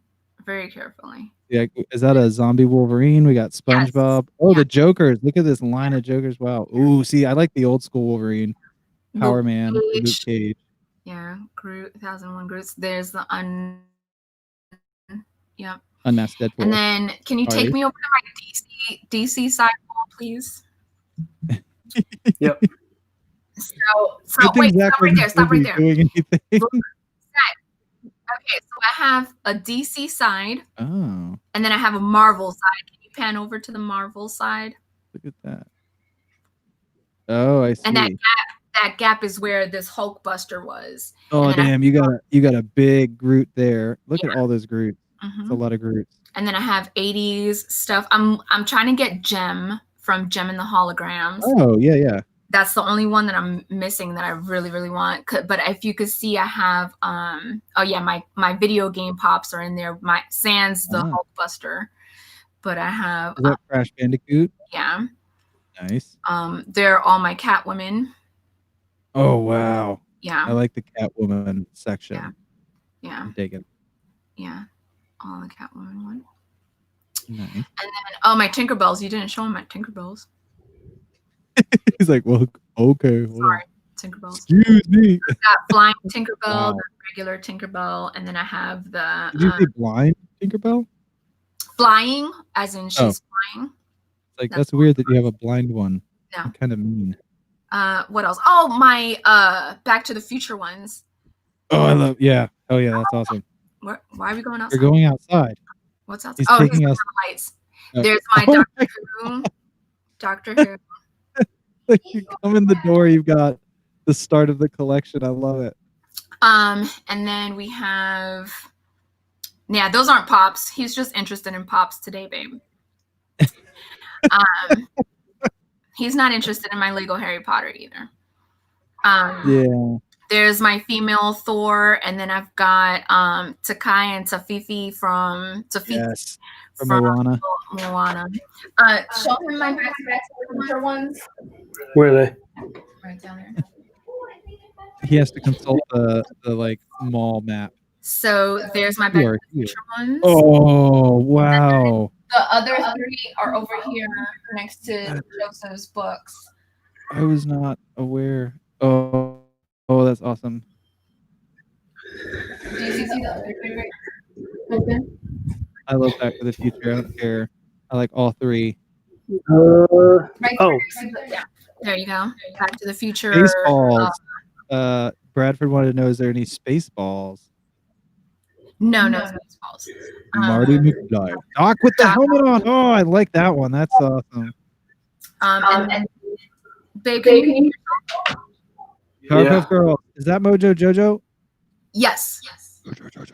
Very carefully. Yeah, is that a zombie Wolverine? We got SpongeBob. Yes. Oh, Yeah. the Jokers! Look at this line of Jokers. Wow. Ooh, see, I like the old school Wolverine. Power Luke Man, Luke Cage. Cage. Yeah, Groot, 1001 Groots. There's the Yep. Unmasked Deadpool. And then, can you take Sorry. me over to my DC side wall, please? Yep. So Good thing wait, Zach stop right there. wasn't Stop right busy there. doing anything. Okay, so I have a DC side, Oh, and then I have a Marvel side. Can you pan over to the Marvel side? look at that. Oh, I see. And that gap is where this Hulkbuster was. Oh, and then damn! You got a big Groot there. Look Yeah. at all those Groots. It's a Mhm. lot of Groots. And then I have 80s stuff. I'm trying to get Gem from Gem and the Holograms. Oh, yeah. That's the only one that I'm missing that I really, really want. But if you could see, I have oh yeah, my video game pops are in there. My Sans the Hulkbuster. But I have Is that Crash Bandicoot? yeah. Nice. They're all my Catwomen. Oh, wow. Yeah. I like the Catwoman section. Yeah. I'm digging. Yeah. All the Catwoman one. Nice. And then my Tinkerbells. You didn't show me my Tinkerbells. He's like, well, okay. Hold Sorry, on. Tinkerbells. Excuse me. I've got Flying Tinkerbell, Wow. the regular Tinkerbell, and then I have the Did you say blind Tinkerbell? flying, as in she's flying. It's like, that's weird that you have a blind one. Yeah. Kind of mean. What else? Oh, my Back to the Future ones. Oh, I love, yeah. Oh, yeah, that's awesome. Why are we going outside? We're going outside. What's outside? He's Oh, taking he's us. the lights. Oh. There's my Oh Doctor Who. Doctor Who. Like, you come in the door, you've got the start of the collection. I love it. And then we have, yeah, those aren't pops. He's just interested in pops today, babe. He's not interested in my Lego Harry Potter either. Yeah. There's my female Thor, and then I've got Takai and Tafifi from Yes. From Moana. Moana. Show him my back ones. Where are they? Right down there. He has to consult the like mall map. So there's my You back are to the cute. future ones. Oh, wow. The other three are over here next to Joseph's books. I was not aware. Oh, that's awesome. Do you see the other three right there? I love Back to the Future. I don't care. I like all three. Right Oh. yeah. There you go. Back to the Future. Spaceballs. Bradford wanted to know, is there any Spaceballs? No Spaceballs. Marty McFly. Doc with the helmet on. Oh, I like that one. That's awesome. And babe, can you Powerpuff Girls. Is that Mojo Jojo? Yes. Jojo.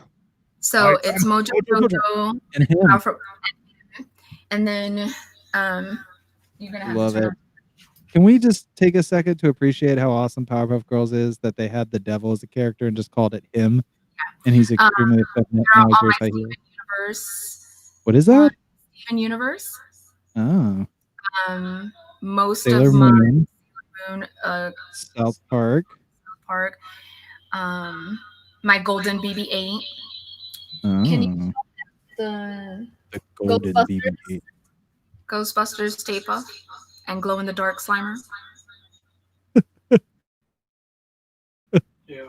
So it's Mojo Jojo. And him. And then you're gonna have Love to turn it. Can we just take a second to appreciate how awesome Powerpuff Girls is, that they had the devil as a character and just called it him? And he's extremely effeminate. Now he wears high heels. Universe. What is that? Steven Universe. Oh. Most Sailor of my Moon. Moon, South Park. my Golden BB-8. Can you Oh, the the golden Ghostbusters? BB-8. Ghostbusters Stay Puft and Glow in the Dark Slimer? Yeah.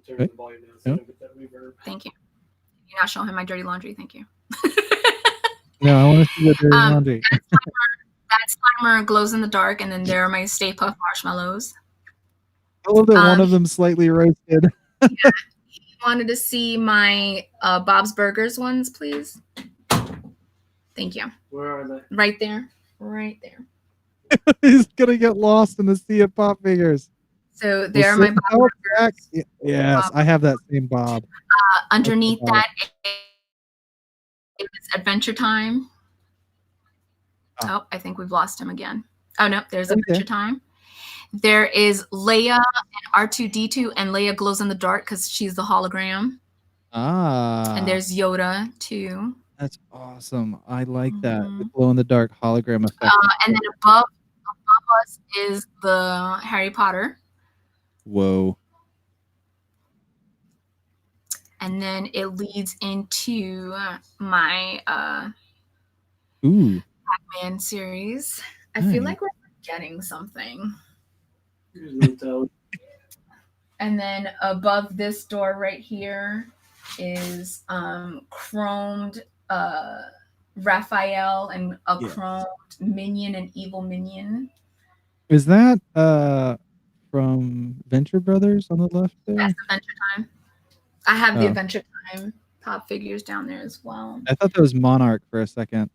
Turn Right? the volume down so No? I don't get that reverb. Thank you. You now show him my dirty laundry. Thank you. No, I want to see the dirty laundry. That Slimer glows in the dark, and then there are my Stay Puft marshmallows. I love that one of them slightly roasted. Yeah. You wanted to see my Bob's Burgers ones, please? Thank you. Where are they? Right there. Right there. He's gonna get lost in the sea of pop figures. So there are my Bob Burgers. Yes, I have that same Bob. Underneath Bob. that is Adventure Time. Oh, I think we've lost him again. Oh, no, there's Adventure Time. There is Leia and R2-D2, and Leia glows in the dark because she's the hologram. Ah. And there's Yoda, too. That's awesome. I like that. The glow-in-the-dark hologram effect. And then above us is the Harry Potter. Whoa. And then it leads into my Pac-Man series. I feel like we're forgetting something. And then above this door right here is chromed Raphael and a chromed Minion and Evil Minion. Is that from Venture Brothers on the left there? That's Adventure Time. I have the Adventure Time pop figures down there as well. I thought that was Monarch for a second.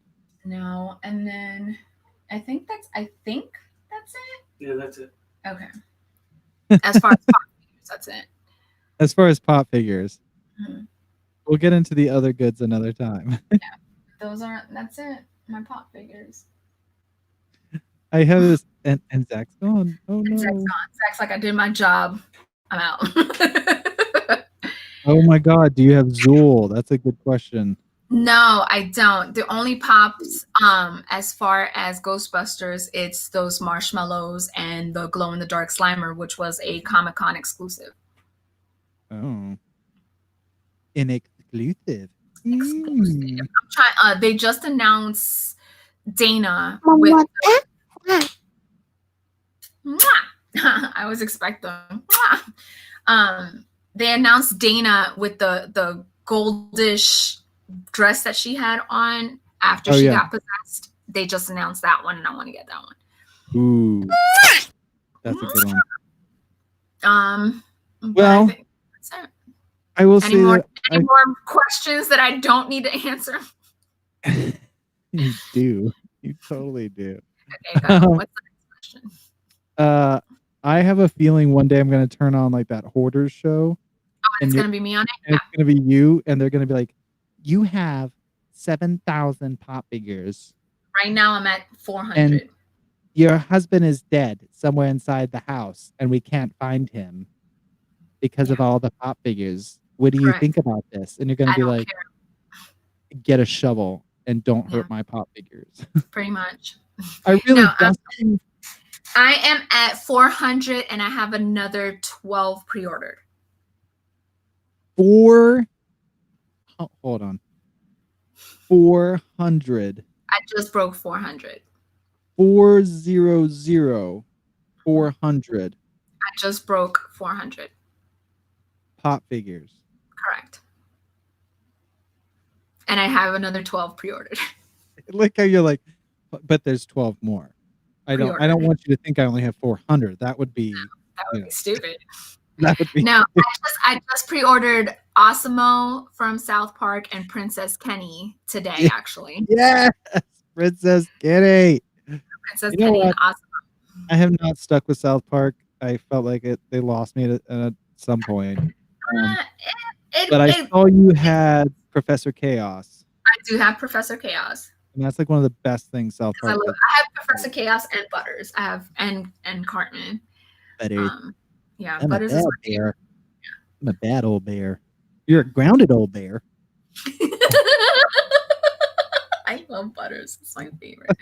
No, and then I think that's it. Yeah, that's it. Okay. As far as pop figures, that's it. As far as pop figures. We'll get into the other goods another time. Yeah, that's it. My pop figures. I have this, and Zach's gone. Oh no. Zach's gone. Zach's like, I did my job. I'm out. Oh my God. Do you have Zool? That's a good question. No, I don't. The only pops, as far as Ghostbusters, it's those marshmallows and the glow in the dark Slimer, which was a Comic-Con exclusive. Oh. An exclusive. I'm trying. They just announced Dana with. I was expecting. They announced Dana with the goldish dress that she had on after she got possessed. They just announced that one, and I want to get that one. Ooh, that's a good one. Well, I will say more questions that I don't need to answer? You do. You totally do. Okay, go. What's the next question? I have a feeling one day I'm going to turn on like that Hoarders show. Oh, and it's going to be me on it? And it's going to be you, and they're going to be like, you have 7,000 pop figures. Right now I'm at 400. And your husband is dead somewhere inside the house, and we can't find him because of all the pop figures. What do you think about this? And you're going to be like, get a shovel and don't hurt my pop figures. Pretty much. I really I am at 400, and I have another 12 pre-ordered. Hold on. 400. I just broke 400. 400. 400. I just broke 400. Pop figures. Correct. And I have another 12 pre-ordered. Like how you're like, but there's 12 more. I don't want you to think I only have 400. That would be stupid. That would be No, I just pre-ordered Osimo from South Park and Princess Kenny today, actually. Yes, Princess Kenny. Princess Kenny and Osimo. I have not stuck with South Park. I felt like they lost me at some point. But I saw you had Professor Chaos. I do have Professor Chaos. And that's like one of the best things South Park does. I have Professor Chaos and Butters. I have and Cartman. Butters. Yeah, I'm Butters a bad is my bear. I'm a bad old bear. You're a grounded old bear. I love Butters. It's my favorite.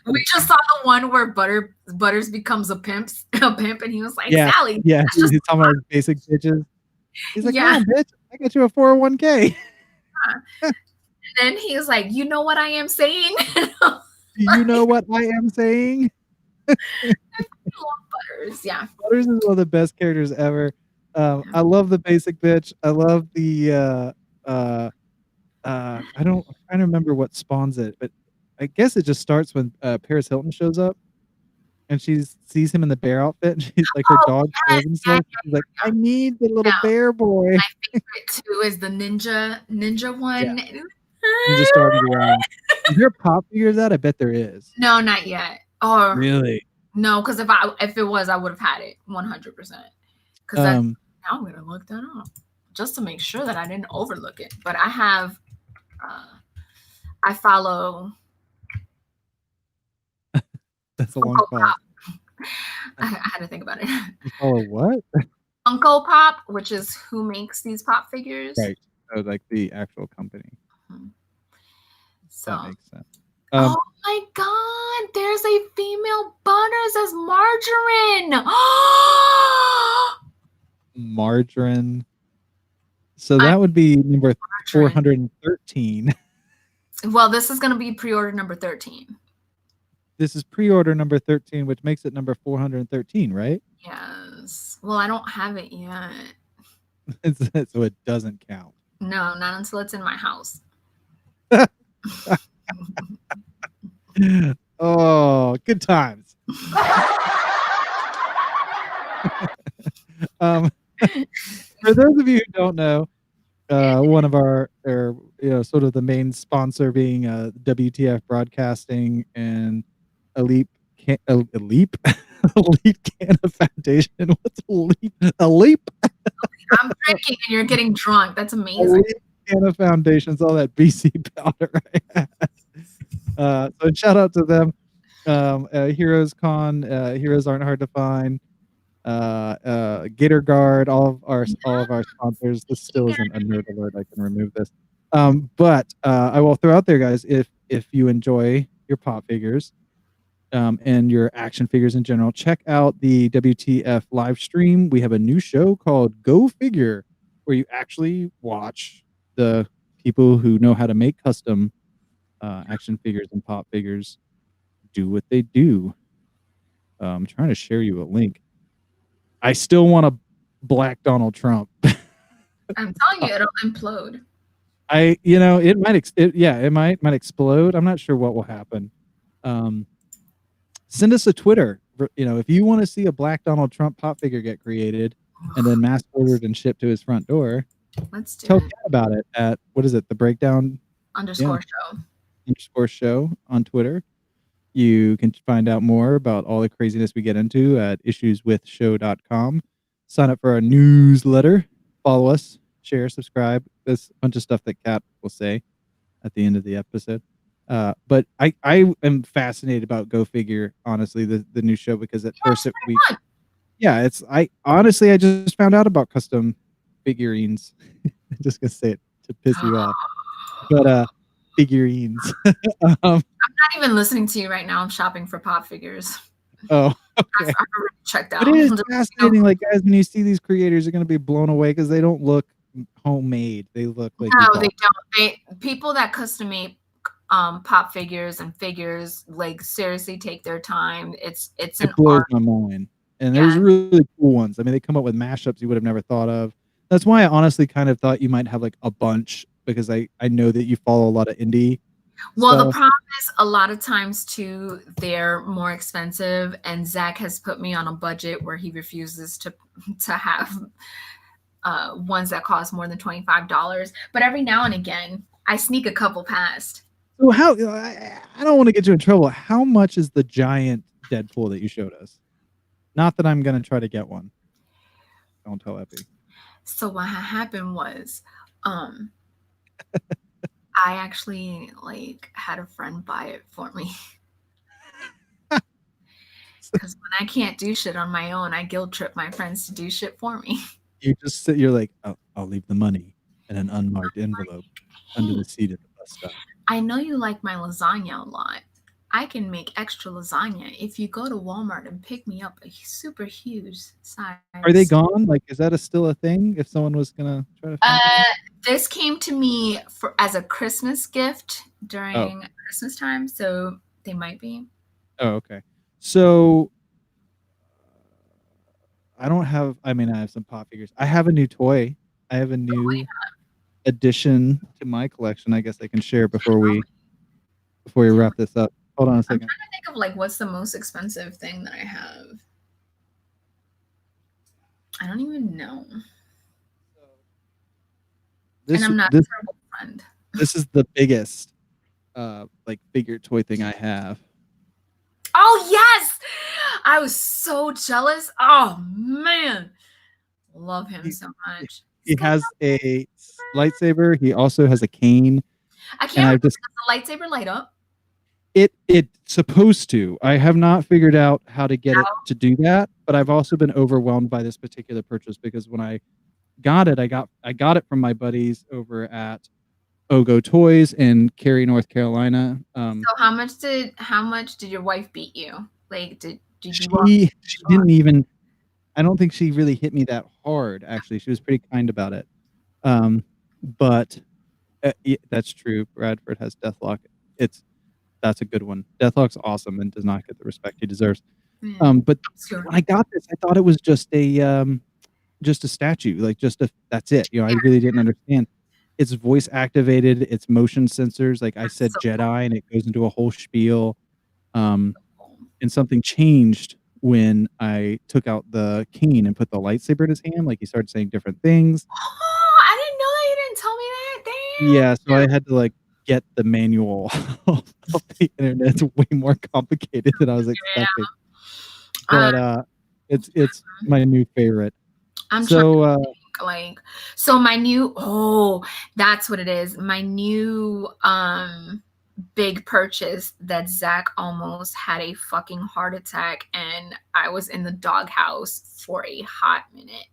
We just saw the one where Butters becomes a pimp, and he was like, Sally. Yeah, he's talking about basic bitches. He's like, yeah, bitch, I got you a 401k. And then he was like, you know what I am saying? Do you know what I am saying? Butters, yeah. Butters is one of the best characters ever. I love the basic bitch. I love the I'm trying to remember what spawns it, but I guess it just starts when Paris Hilton shows up and she sees him in the bear outfit and she's like her Oh, dog yes, shows himself. She's like, I need the little bear boy. My favorite too is the ninja one. And just starting around. Is there pop figures out? I bet there is. No, not yet. Or Really? no, because if it was, I would have had it 100%. Because now I'm gonna look that up just to make sure that I didn't overlook it. But I have, I follow. That's a long pause. I had to think about it. You follow what? Funko Pop, which is who makes these pop figures. Right. So like the actual company. So that makes sense. Oh my God! There's a female Butters as Margarine. Margarine. So that would be number 413. Well, this is going to be pre-order number 13. This is pre-order number 13, which makes it number 413, right? Yes. Well, I don't have it yet. So it doesn't count. No, not until it's in my house. Oh, good times. For those of you who don't know, one of our, sort of the main sponsor being WTF Broadcasting and Elite Elite Canada Foundation. What's Elite? Elite? I'm drinking and you're getting drunk. That's amazing. Elite Canada Foundation's all that BC powder. So shout out to them. Heroes Con, heroes aren't hard to find. Gator Guard, all of our sponsors. This still isn't a nerd alert. I can remove this. But I will throw out there, guys, if you enjoy your pop figures and your action figures in general, check out the WTF live stream. We have a new show called Go Figure, where you actually watch the people who know how to make custom action figures and pop figures do what they do. I'm trying to share you a link. I still want a black Donald Trump. I'm telling you, it'll implode. It might explode. I'm not sure what will happen. Send us a Twitter. If you want to see a black Donald Trump pop figure get created and then mass ordered and shipped to his front door, let's do tell Kat about it at the breakdown _show on Twitter. You can find out more about all the craziness we get into at issueswithshow.com. Sign up for our newsletter. Follow us, share, subscribe. There's a bunch of stuff that Kat will say at the end of the episode. But I am fascinated about Go Figure, honestly, the new show, because at first I just found out about custom figurines. I'm just gonna say it to piss you off. But figurines. I'm not even listening to you right now. I'm shopping for pop figures. Oh, okay. I've already checked out. But it is fascinating. Like, guys, when you see these creators, you're going to be blown away because they don't look homemade. They look like no, they don't. People that custom make pop figures and figures, like, seriously take their time. It blows my mind. And there's really cool ones. I mean, they come up with mashups you would have never thought of. That's why I honestly kind of thought you might have like a bunch, because I know that you follow a lot of indie. Well, the problem is a lot of times too, they're more expensive, and Zach has put me on a budget where he refuses to have ones that cost more than $25. But every now and again, I sneak a couple past. So I don't want to get you in trouble. How much is the giant Deadpool that you showed us? Not that I'm going to try to get one. Don't tell Epi. So what happened was, I actually had a friend buy it for me. Because when I can't do shit on my own, I guilt trip my friends to do shit for me. You're like, I'll leave the money in an unmarked envelope under the seat of the bus stop. I know you like my lasagna a lot. I can make extra lasagna if you go to Walmart and pick me up a super huge size. Are they gone? Like, is that still a thing? If someone was gonna try to find one? This came to me as a Christmas gift during Oh. Christmas time, so they might be. Oh, okay. So I don't have. I mean, I have some pop figures. I have a new toy. I have a new addition to my collection. I guess I can share before we wrap this up. Hold on a I'm second. trying to think of like what's the most expensive thing that I have. I don't even know. And I'm not a terrible friend. This is the biggest like figure toy thing I have. Oh yes! I was so jealous. Oh man. Love him so much. He has a lightsaber. He also has a cane. I can't remember, does the lightsaber light up? It's supposed to. I have not figured out how to get it to do that, but I've also been overwhelmed by this particular purchase because when I got it, I got it from my buddies over at Ogo Toys in Cary, North Carolina. So how much did your wife beat you? Like did you she didn't even, I don't think she really hit me that hard, actually. She was pretty kind about it. But yeah, that's true. Bradford has Deathlock. That's a good one. Deathlock's awesome and does not get the respect he deserves. But when I got this, I thought it was just a statue, like that's it. You know, I really didn't understand. It's voice activated. It's motion sensors. Like I said, Jedi, and it goes into a whole spiel. And something changed when I took out the cane and put the lightsaber in his hand. Like he started saying different things. Oh, I didn't know that. You didn't tell me that. Damn. Yeah, so I had to like get the manual off the internet. It's way more complicated than I was expecting. But it's my new favorite. I'm trying to think, so my new that's what it is. My new big purchase that Zach almost had a fucking heart attack and I was in the doghouse for a hot minute.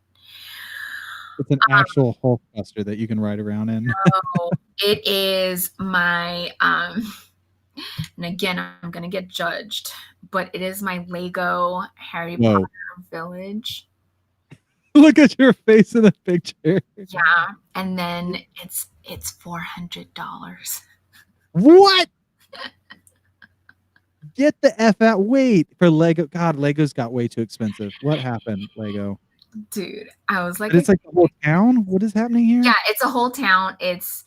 It's an actual Hulkbuster that you can ride around in. No, it is my and again I'm gonna get judged, but it is my Lego Harry Potter village. Look at your face in the picture. Yeah, and then it's $400. What? Get the F out. Wait, for Lego. God, Lego's got way too expensive. What happened, Lego? Dude, I was like, but it's like the whole town. What is happening here? Yeah, it's a whole town. It's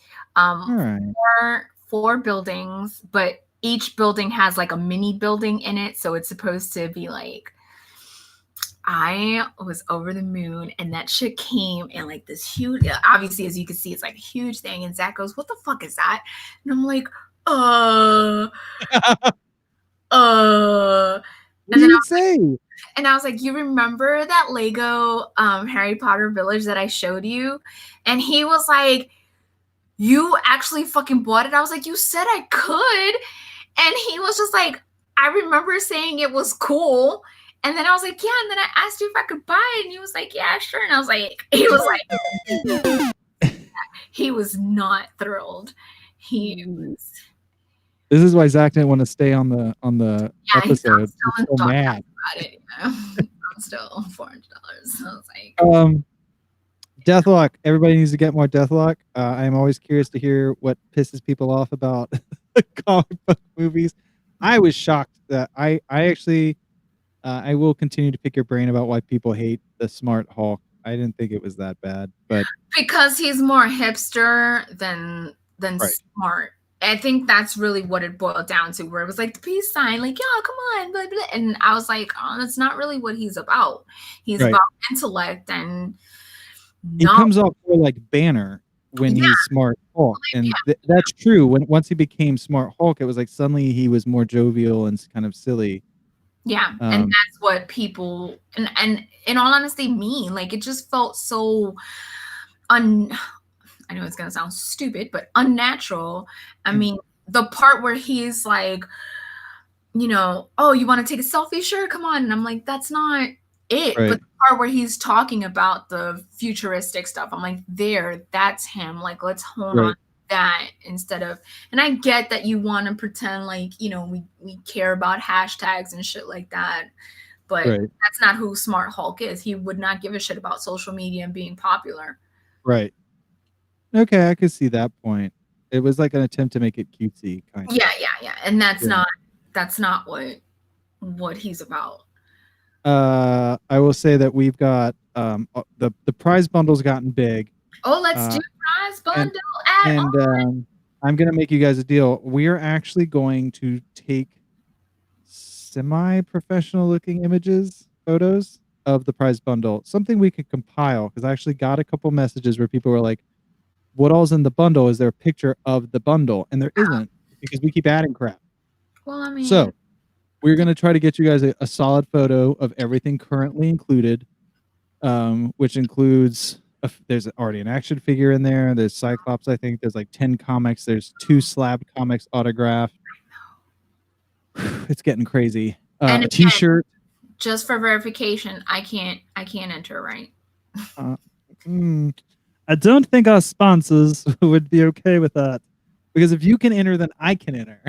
four buildings, but each building has like a mini building in it, so it's supposed to be like, I was over the moon and that shit came and like this huge, obviously as you can see, it's like a huge thing. And Zach goes, what the fuck is that? And I'm like, What did you say? And I was like, you remember that Lego Harry Potter village that I showed you? And he was like, you actually fucking bought it? I was like, you said I could. And he was just like, I remember saying it was cool. And then I was like, yeah. And then I asked you if I could buy it. And he was like, yeah, sure. And I was like, he was not thrilled. He was. This is why Zach didn't want to stay on the episode. He's still so mad about it. I'm still $400. So I was like, Deathlock. Everybody needs to get more Deathlock. I'm always curious to hear what pisses people off about comic book movies. I was shocked that I actually I will continue to pick your brain about why people hate the Smart Hulk. I didn't think it was that bad, but because he's more hipster than smart. I think that's really what it boiled down to, where it was like the peace sign, like, yeah, come on, blah, blah. And I was like, oh, that's not really what he's about. He's about intellect, and he comes off more like Banner when he's Smart Hulk, and that's true. Once he became Smart Hulk, it was like suddenly he was more jovial and kind of silly. Yeah, and that's what people and in all honesty, me, like it just felt so I know it's gonna sound stupid, but unnatural. I mean, the part where he's like, you know, oh, you want to take a selfie? Sure, come on. And I'm like, that's not it. Right. But the part where he's talking about the futuristic stuff, I'm like, that's him. Like, let's hone on that instead of, and I get that you want to pretend like, we care about hashtags and shit like that, but Right. that's not who Smart Hulk is. He would not give a shit about social media and being popular. Right. Okay, I could see that point. It was like an attempt to make it cutesy, kind of. Yeah. And that's Yeah. not what he's about. I will say that we've got the prize bundle's gotten big. Oh, let's do prize bundle and I'm gonna make you guys a deal. We are actually going to take semi-professional looking photos of the prize bundle, something we could compile, because I actually got a couple messages where people were like, what all's in the bundle? Is there a picture of the bundle? And there isn't, because we keep adding crap. Well, I mean, so we're going to try to get you guys a solid photo of everything currently included, which includes there's already an action figure in there. There's Cyclops, I think. There's like 10 comics. There's 2 slab comics autographed. It's getting crazy. And a t-shirt. Just for verification, I can't enter, right? I don't think our sponsors would be okay with that, because if you can enter, then I can enter.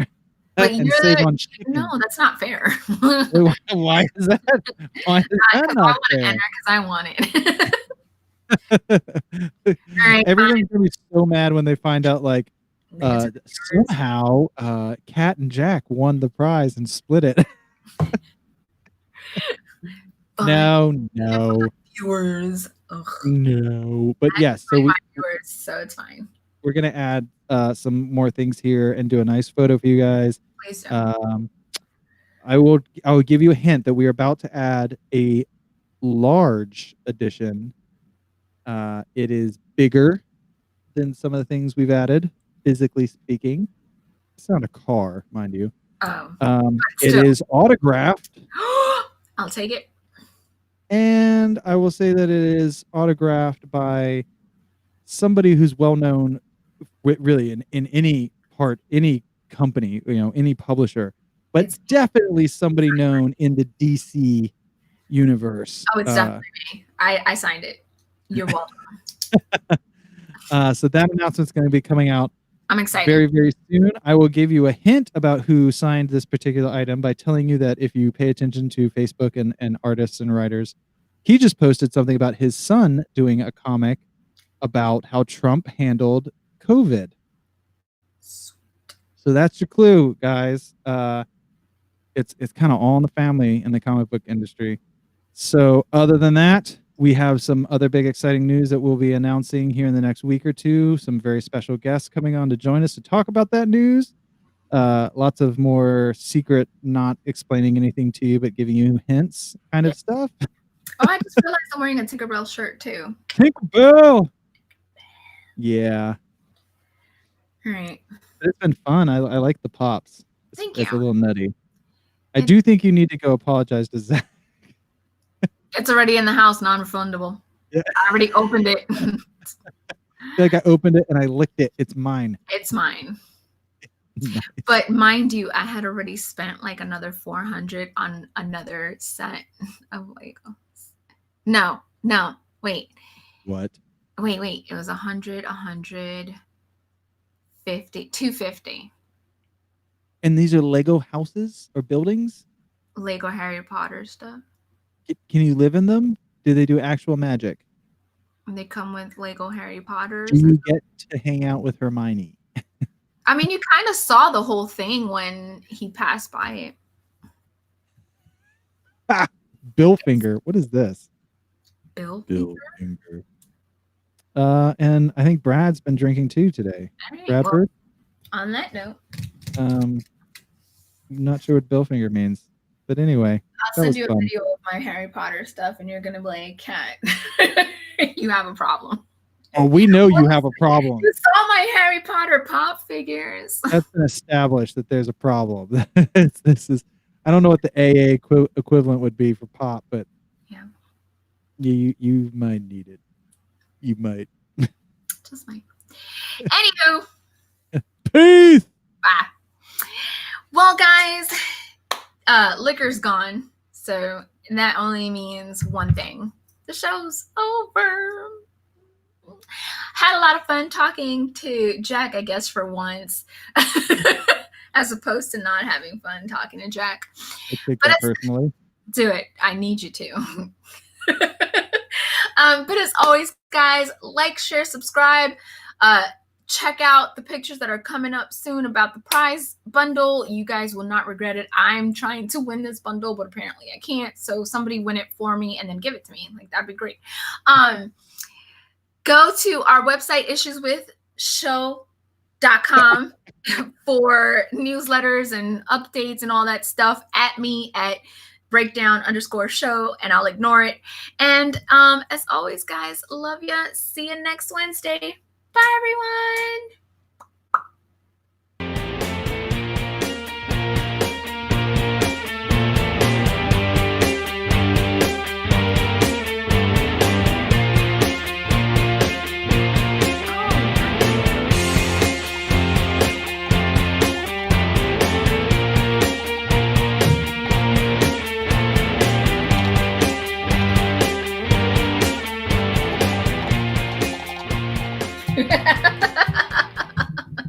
But and save on chicken. No, that's not fair. Why is that? Why is that not fair? I want to enter because I want it. Right, everyone's gonna be so mad when they find out, like, somehow Kat and Jack won the prize and split it. No. Viewers. No, but yes, so viewers, so it's fine. We're gonna add some more things here and do a nice photo for you guys. Please don't. I will give you a hint that we are about to add a large edition. It is bigger than some of the things we've added, physically speaking. It's not a car, mind you. It is autographed. I'll take it. And I will say that it is autographed by somebody who's well known, really in any company, any publisher, but it's definitely somebody known in the DC universe. Oh, it's definitely me. I signed it. You're welcome. So that announcement's going to be coming out. I'm excited. Very, very soon. I will give you a hint about who signed this particular item by telling you that if you pay attention to Facebook and artists and writers, he just posted something about his son doing a comic about how Trump handled COVID. So that's your clue, guys. It's kind of all in the family in the comic book industry. So other than that, we have some other big exciting news that we'll be announcing here in the next week or two. Some very special guests coming on to join us to talk about that news. Lots of more secret, not explaining anything to you, but giving you hints kind of stuff. Oh, I just realized I'm wearing a Tinkerbell shirt too. Tinkerbell! Yeah. All right. It's been fun. I like the pops. Thank you. It's a little nutty. I do think you need to go apologize to Zach. It's already in the house, non-refundable. Yeah. I already opened it. I feel like I opened it and I licked it. It's mine. It's mine. Nice. But mind you, I had already spent like another $400 on another set of Legos. No, wait. What? Wait. It was 100, 150, 250. And these are Lego houses or buildings? Lego Harry Potter stuff. Can you live in them? Do they do actual magic? They come with Lego Harry Potters. Do you get to hang out with Hermione? I mean, you kind of saw the whole thing when he passed by it. Ah, Billfinger. What is this? Billfinger. And I think Brad's been drinking too today. Right, Bradford. Well, on that note, I'm not sure what Billfinger means, but anyway. I'll send you a video of my Harry Potter stuff, and you're gonna be like, "Cat, you have a problem." Oh, we know you have a problem. You saw my Harry Potter pop figures. That's been established that there's a problem. This is, I don't know what the AA equivalent would be for pop, but yeah, you might need it. You might. Just might. Anywho. Peace. Bye. Well, guys, liquor's gone, so that only means one thing: the show's over. Had a lot of fun talking to Jack, I guess, for once, as opposed to not having fun talking to Jack. I take that personally. Do it. I need you to. But as always, guys, like, share, subscribe. Check out the pictures that are coming up soon about the prize bundle. You guys will not regret it. I'm trying to win this bundle, but apparently I can't. So somebody win it for me and then give it to me. Like, that'd be great. Go to our website, issueswithshow.com for newsletters and updates and all that stuff. At me at breakdown_show, and I'll ignore it. And as always, guys, love ya. See you next Wednesday. Bye, everyone. Ha ha ha.